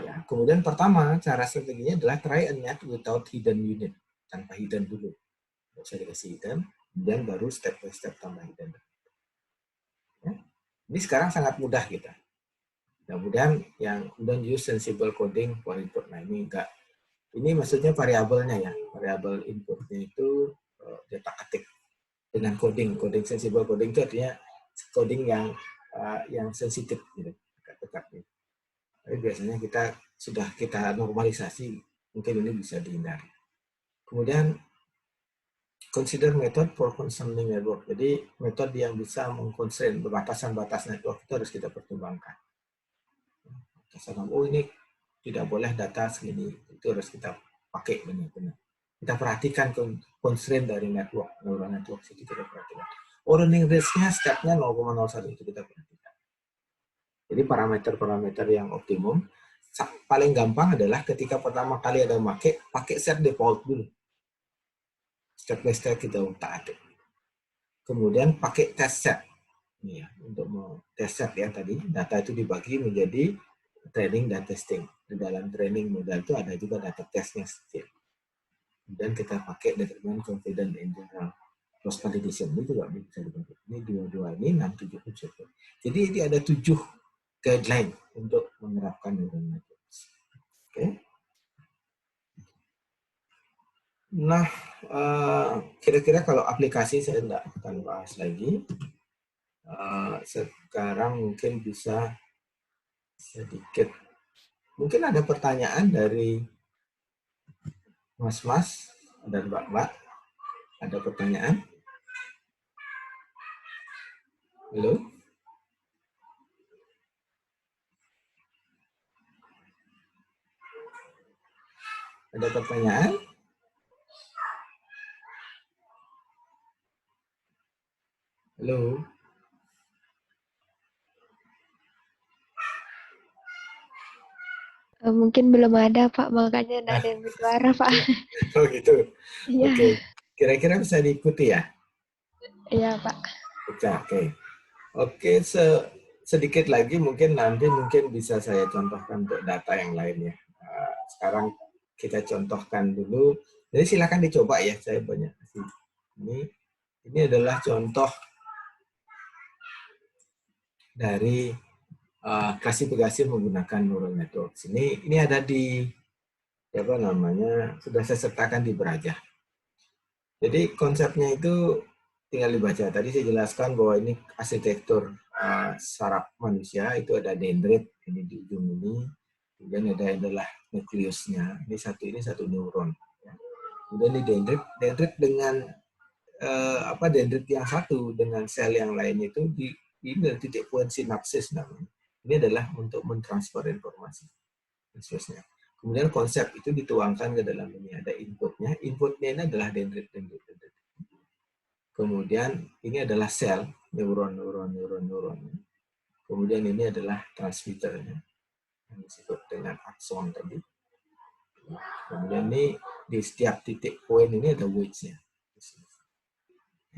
Ya, kemudian pertama cara strateginya adalah try a net without hidden unit, tanpa hidden dulu. Nggak usah dikasih hidden, dan baru step by step tambah hidden. Ya. Ini sekarang sangat mudah kita. Mudah-mudahan yang don't use sensible coding for input. Nah ini enggak. Ini maksudnya variabelnya ya. Variabel inputnya itu data ketik dengan coding. Coding sensible coding itu artinya coding yang sensitif gitu. Dekat-dekat gitu. Tapi biasanya kita normalisasi, mungkin ini bisa dihindari. Kemudian consider method for constraining network. Jadi metode yang bisa mengconstrain batasan-batas network itu harus kita pertimbangkan. Oh ini tidak boleh data segini, itu harus kita pakai benar-benar. Kita perhatikan constraint dari network, neural network itu kita perhatikan. Learning rate-nya step-nya 0,01 itu kita perhatikan. Jadi parameter-parameter yang optimum paling gampang adalah ketika pertama kali ada pakai set default dulu. Step by step kita utak-atik. Kemudian pakai test set. Ini ya, untuk test set ya tadi, data itu dibagi menjadi training dan testing. Di dalam training model itu ada juga data testnya sendiri. Dan kita pakai determinant confidence interval cross validation itu juga bisa dipakai. Ini dua-dua ini 6, 7, 7. Jadi ini ada 7 guideline untuk menerapkan neural networks. Oke. Nah, kira-kira kalau aplikasi saya tidak akan bahas lagi. Sekarang mungkin bisa sedikit. Mungkin ada pertanyaan dari Mas-mas dan Mbak-mbak. Ada pertanyaan? Halo? Ada pertanyaan? Halo? Mungkin belum ada, Pak, makanya tidak ada yang bersuara, Pak. Oh gitu. Iya. Oke. Kira-kira bisa diikuti ya? Iya, Pak. Bisa, oke. Oke, sedikit lagi mungkin bisa saya contohkan untuk data yang lainnya. Sekarang kita contohkan dulu. Jadi silakan dicoba ya, saya banyak kasih. Ini adalah contoh dari klasifikasi menggunakan neural network. Ini ada di apa namanya, sudah saya sertakan di Beraja. Jadi konsepnya itu tinggal dibaca. Tadi saya jelaskan bahwa ini arsitektur saraf manusia, itu ada dendrit ini di ujung ini, kemudian adalah nukleusnya. Ini satu neuron. Kemudian di dendrit dengan dendrit yang satu dengan sel yang lain itu ini titik poin sinapsis namanya. Ini adalah untuk mentransfer informasi. Khususnya. Kemudian konsep itu dituangkan ke dalam ini. Ada inputnya. Inputnya ini adalah dendrit. Kemudian ini adalah sel, neuron. Kemudian ini adalah transmitternya, yang disebut dengan akson tadi. Kemudian ini di setiap titik poin ini ada weights-nya.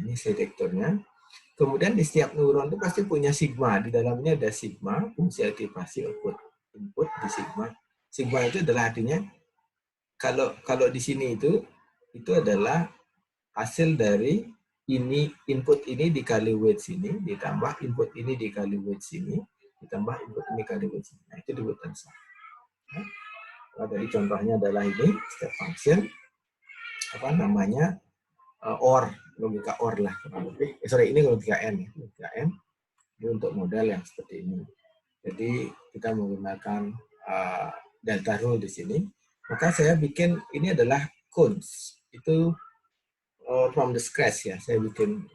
Ini detektornya. Kemudian di setiap neuron itu pasti punya sigma. Di dalamnya ada sigma, fungsi aktivasi output. Input di sigma. Sigma itu adalah artinya kalau di sini itu adalah hasil dari ini input ini dikali weight sini ditambah input ini dikali weight sini ditambah input ini dikali weight sini. Nah, itu disebut tensor. Nah, tadi contohnya adalah ini step function apa namanya OR, logika OR lah kurang lebih. Ini logika N ya, logika N. Ini untuk model yang seperti ini. Jadi kita menggunakan delta rule di sini. Maka saya bikin ini adalah cones. Itu from the scratch ya. Saya bikin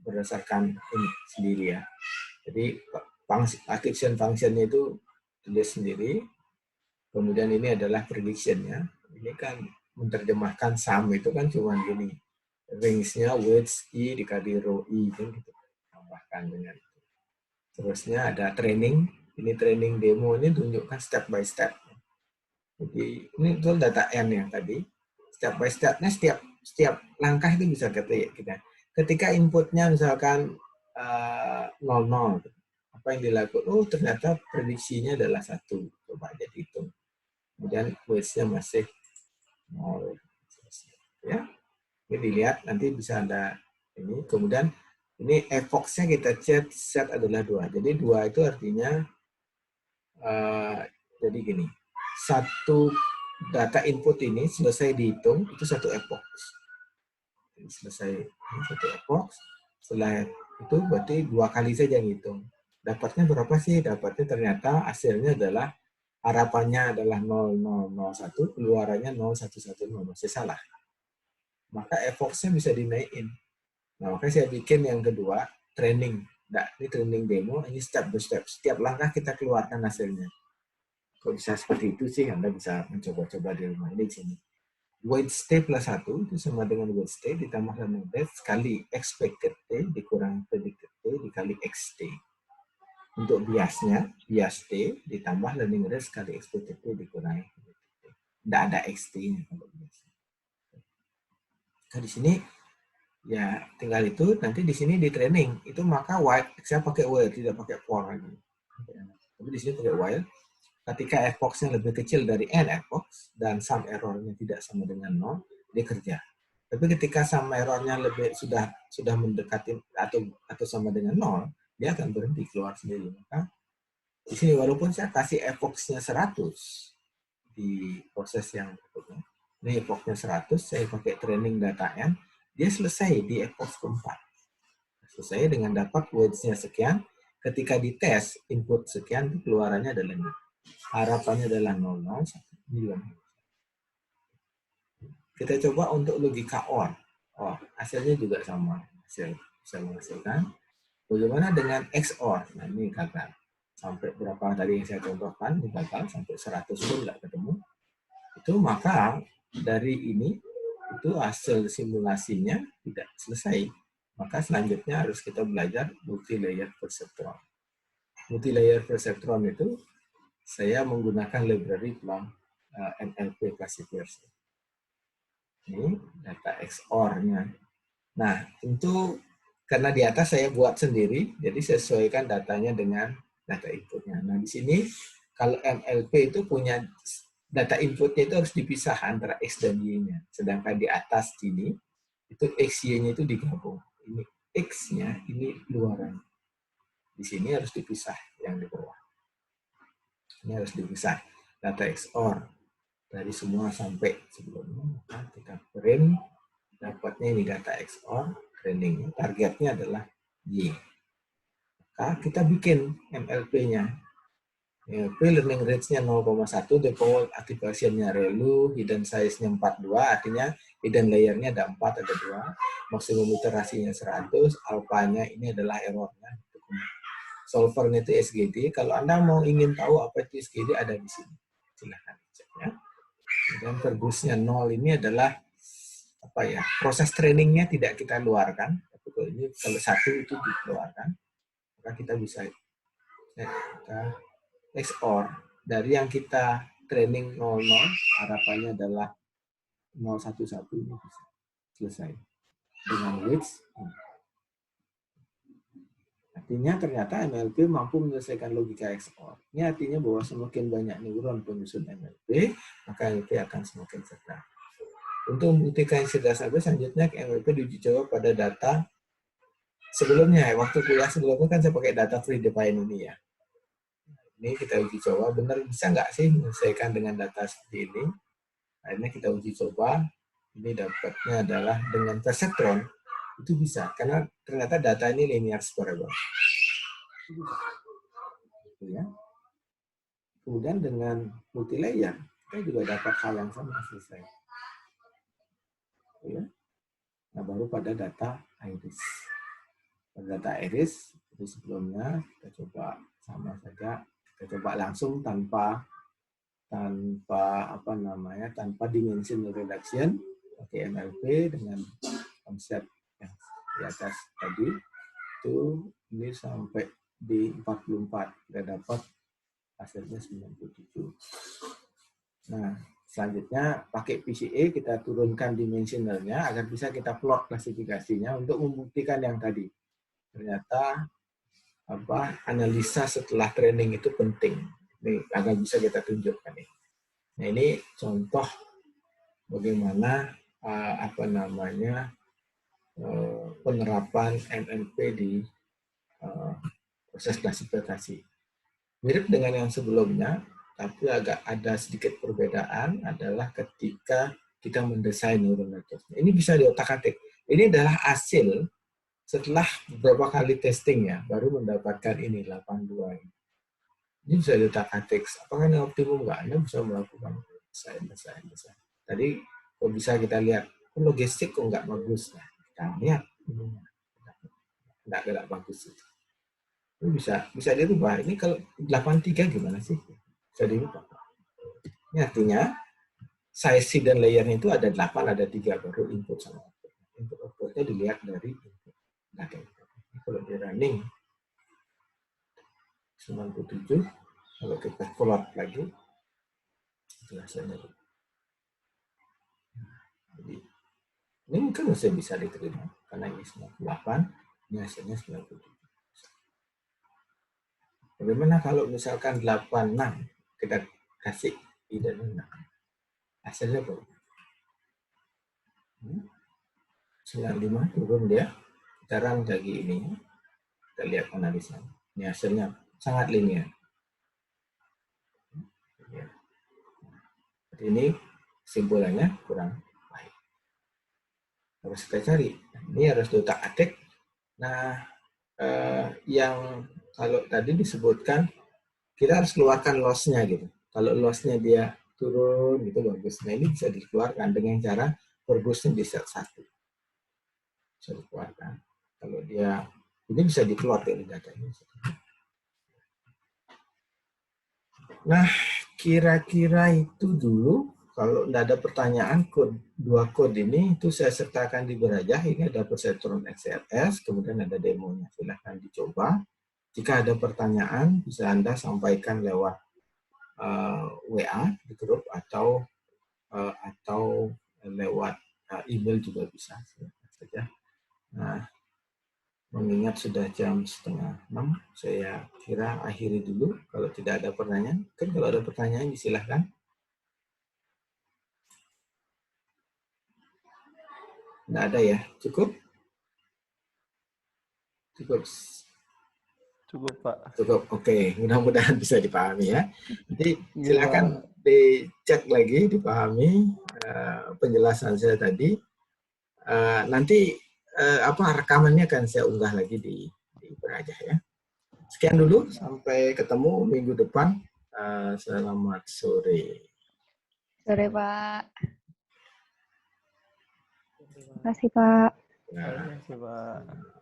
berdasarkan ini sendiri ya. Jadi addition function-nya itu tulis sendiri. Kemudian ini adalah prediction-nya. Ini kan menerjemahkan sum itu kan cuma gini. Range-nya weights I dikali row I kan gitu. Tambahkan dengan itu. Terusnya ada training. Ini training demo ini tunjukkan step by step. Jadi ini itu data N yang tadi. Step by step-nya setiap langkah itu bisa kita. Ketika inputnya misalkan 00, apa yang dilakukan? Oh ternyata prediksinya adalah 1. Coba aja hitung. Kemudian weights-nya masih 0. Ya, ini dilihat nanti bisa ada ini. Kemudian Ini epox-nya kita set adalah 2. Jadi 2 itu artinya jadi gini. Satu data input ini selesai dihitung itu satu epoch. Jadi selesai ini satu epoch. Setelah itu berarti 2 kali saja ngitung. Dapatnya berapa sih? Dapatnya ternyata hasilnya adalah harapannya adalah 0001, keluarannya 0110. Masih salah. Maka epoch-nya bisa dinaikin. Nah, makanya saya bikin yang kedua, training. Nah, ini training demo, ini step by step. Setiap langkah kita keluarkan hasilnya. Kalau bisa seperti itu sih, Anda bisa mencoba-coba di rumah. Ini di sini. Weight stay plus 1 itu sama dengan weight stay ditambah learning rate sekali expected T dikurangi predicted T dikali XT. Untuk biasnya, bias T ditambah learning rate sekali expected T dikurangi predicted T. Tidak ada XT-nya kalau biasa. Nah, di sini ya tinggal itu nanti di sini di training itu maka while saya pakai while tidak pakai for lagi. Tapi di sini pakai while. Ketika epoch-nya lebih kecil dari n epoch dan sum error-nya tidak sama dengan 0, dia kerja. Tapi ketika sum error-nya lebih sudah mendekati atau sama dengan 0, dia akan berhenti keluar sendiri. Maka di sini walaupun saya kasih epoch-nya 100 di proses yang berikutnya, ini epoch-nya 100, saya pakai training data n, dia selesai di epoch keempat. Selesai dengan dapat weights-nya sekian, ketika dites input sekian, keluarannya adalah ini. Harapannya adalah 00, 1. Kita coba untuk logika OR. Oh, hasilnya juga sama. Hasil bisa menghasilkan. Bagaimana dengan XOR? Nah, ini gagal. Sampai berapa tadi yang saya contohkan, ini gagal. Sampai 100 pun nggak ketemu. Itu maka dari ini, itu hasil simulasinya tidak selesai. Maka selanjutnya harus kita belajar multi-layer perceptron. Multi-layer perceptron itu saya menggunakan library from NLP classifiers. Ini data XOR-nya. Nah, tentu karena di atas saya buat sendiri, jadi saya sesuaikan datanya dengan data inputnya. Nah, di sini kalau MLP itu punya data inputnya itu harus dipisah antara X dan Y-nya. Sedangkan di atas sini, itu X, Y-nya itu digabung. Ini X-nya, ini luaran. Di sini harus dipisah yang di bawah. Ini harus dipisah. Data XOR dari semua sampai sebelumnya. Maka kita print, dapatnya ini data XOR, training. Targetnya adalah Y. Maka kita bikin MLP-nya. MLP learning rate-nya 0,1, default activation-nya relu, hidden size-nya 42, artinya hidden layer-nya ada 4, ada 2, maksimum iterasinya 100, alpha-nya ini adalah error-nya. Solver-nya itu SGD. Kalau Anda mau ingin tahu apa itu SGD, ada di sini. Silahkan cek ya. Dan verbusnya 0 ini adalah apa ya? Proses trainingnya tidak kita luarkan. Tapi kalau ini kalau 1 itu dikeluarkan, maka kita bisa kita XOR dari yang kita training 00 harapannya adalah 011 ini bisa selesai dengan weights. Artinya ternyata MLP mampu menyelesaikan logika XOR. Ini artinya bahwa semakin banyak neuron penyusun MLP, maka MLP akan semakin cerdas. Untuk membuktikan cerdas selanjutnya MLP diuji coba pada data sebelumnya. Waktu kuliah sebelumnya kan saya pakai data predefined ini ya. Ini kita uji coba, benar bisa nggak sih menyelesaikan dengan data seperti ini? Akhirnya kita uji coba, ini dapatnya adalah dengan perceptron, itu bisa, karena ternyata data ini linear separable. Ya. Kemudian dengan multi-layer, kita juga dapat hal yang sama selesai. Ya. Nah, baru pada data iris. Pada data iris, itu sebelumnya kita coba sama saja, kita coba langsung tanpa dimensional reduction, pakai MLP dengan konsep yang di atas tadi, itu ini sampai di 44, kita dapat hasilnya 97. Nah, selanjutnya pakai PCA kita turunkan dimensionalnya agar bisa kita plot klasifikasinya untuk membuktikan yang tadi. Ternyata analisa setelah training itu penting. Ini agak bisa kita tunjukkan nih. Nah, ini contoh bagaimana penerapan MMP di proses klasifikasi. Mirip dengan yang sebelumnya, tapi agak ada sedikit perbedaan adalah ketika kita mendesain neural network. Ini bisa di otak-atik. Ini adalah hasil setelah beberapa kali testing ya, baru mendapatkan ini 82 ini. Ini bisa di otak-atik. Apakah ini optimum? Enggak? Anda bisa melakukan desain. Tadi kok bisa kita lihat, logistik kok nggak bagus. Nah, kita lihat, nggak bagus itu. Ini bisa dirubah. Ini kalau 83 gimana sih? Bisa dirubah. Ini artinya size seed dan layernya itu ada 8, ada 3 baru input sama output. Input outputnya dilihat dari input data. Kalau di running 97, kalau kita plot lagi, jelasannya. Jadi ini mungkin masih bisa diterima karena ini 98, ini hasilnya 97. Bagaimana kalau misalkan 86 kita kasih I dan 6? Hasilnya berapa? 95 turun dia. Kita run lagi ini. Kita lihat analisanya. Ini hasilnya sangat linear. Jadi ini kesimpulannya kurang baik. Harus kita cari. Ini harus diutak-atik. Nah, yang kalau tadi disebutkan kita harus keluarkan loss-nya gitu. Kalau loss-nya dia turun gitu bagus. Nah ini bisa dikeluarkan dengan cara perbusnya di set 1. Bisa dikeluarkan. Kalau dia ini bisa dikeluar dari data ini. Nah kira-kira itu dulu. Kalau tidak ada pertanyaan, dua code ini itu saya sertakan di Berajah. Ini ada perseptron XLS, kemudian ada demonya. Silahkan dicoba. Jika ada pertanyaan, bisa Anda sampaikan lewat WA di grup atau lewat email juga bisa saja. Nah, mengingat sudah jam 5:30, saya kira akhiri dulu. Kalau tidak ada pertanyaan, kan kalau ada pertanyaan silahkan. Tidak ada ya, cukup? Cukup Pak. Cukup, oke. Mudah-mudahan bisa dipahami ya. Jadi silahkan dicek lagi, dipahami penjelasan saya tadi. Nanti rekamannya akan saya unggah lagi di Berajah ya. Sekian dulu, sampai ketemu minggu depan. Selamat sore. Sore, Pak. Terima kasih, Pak. Terima kasih, Pak.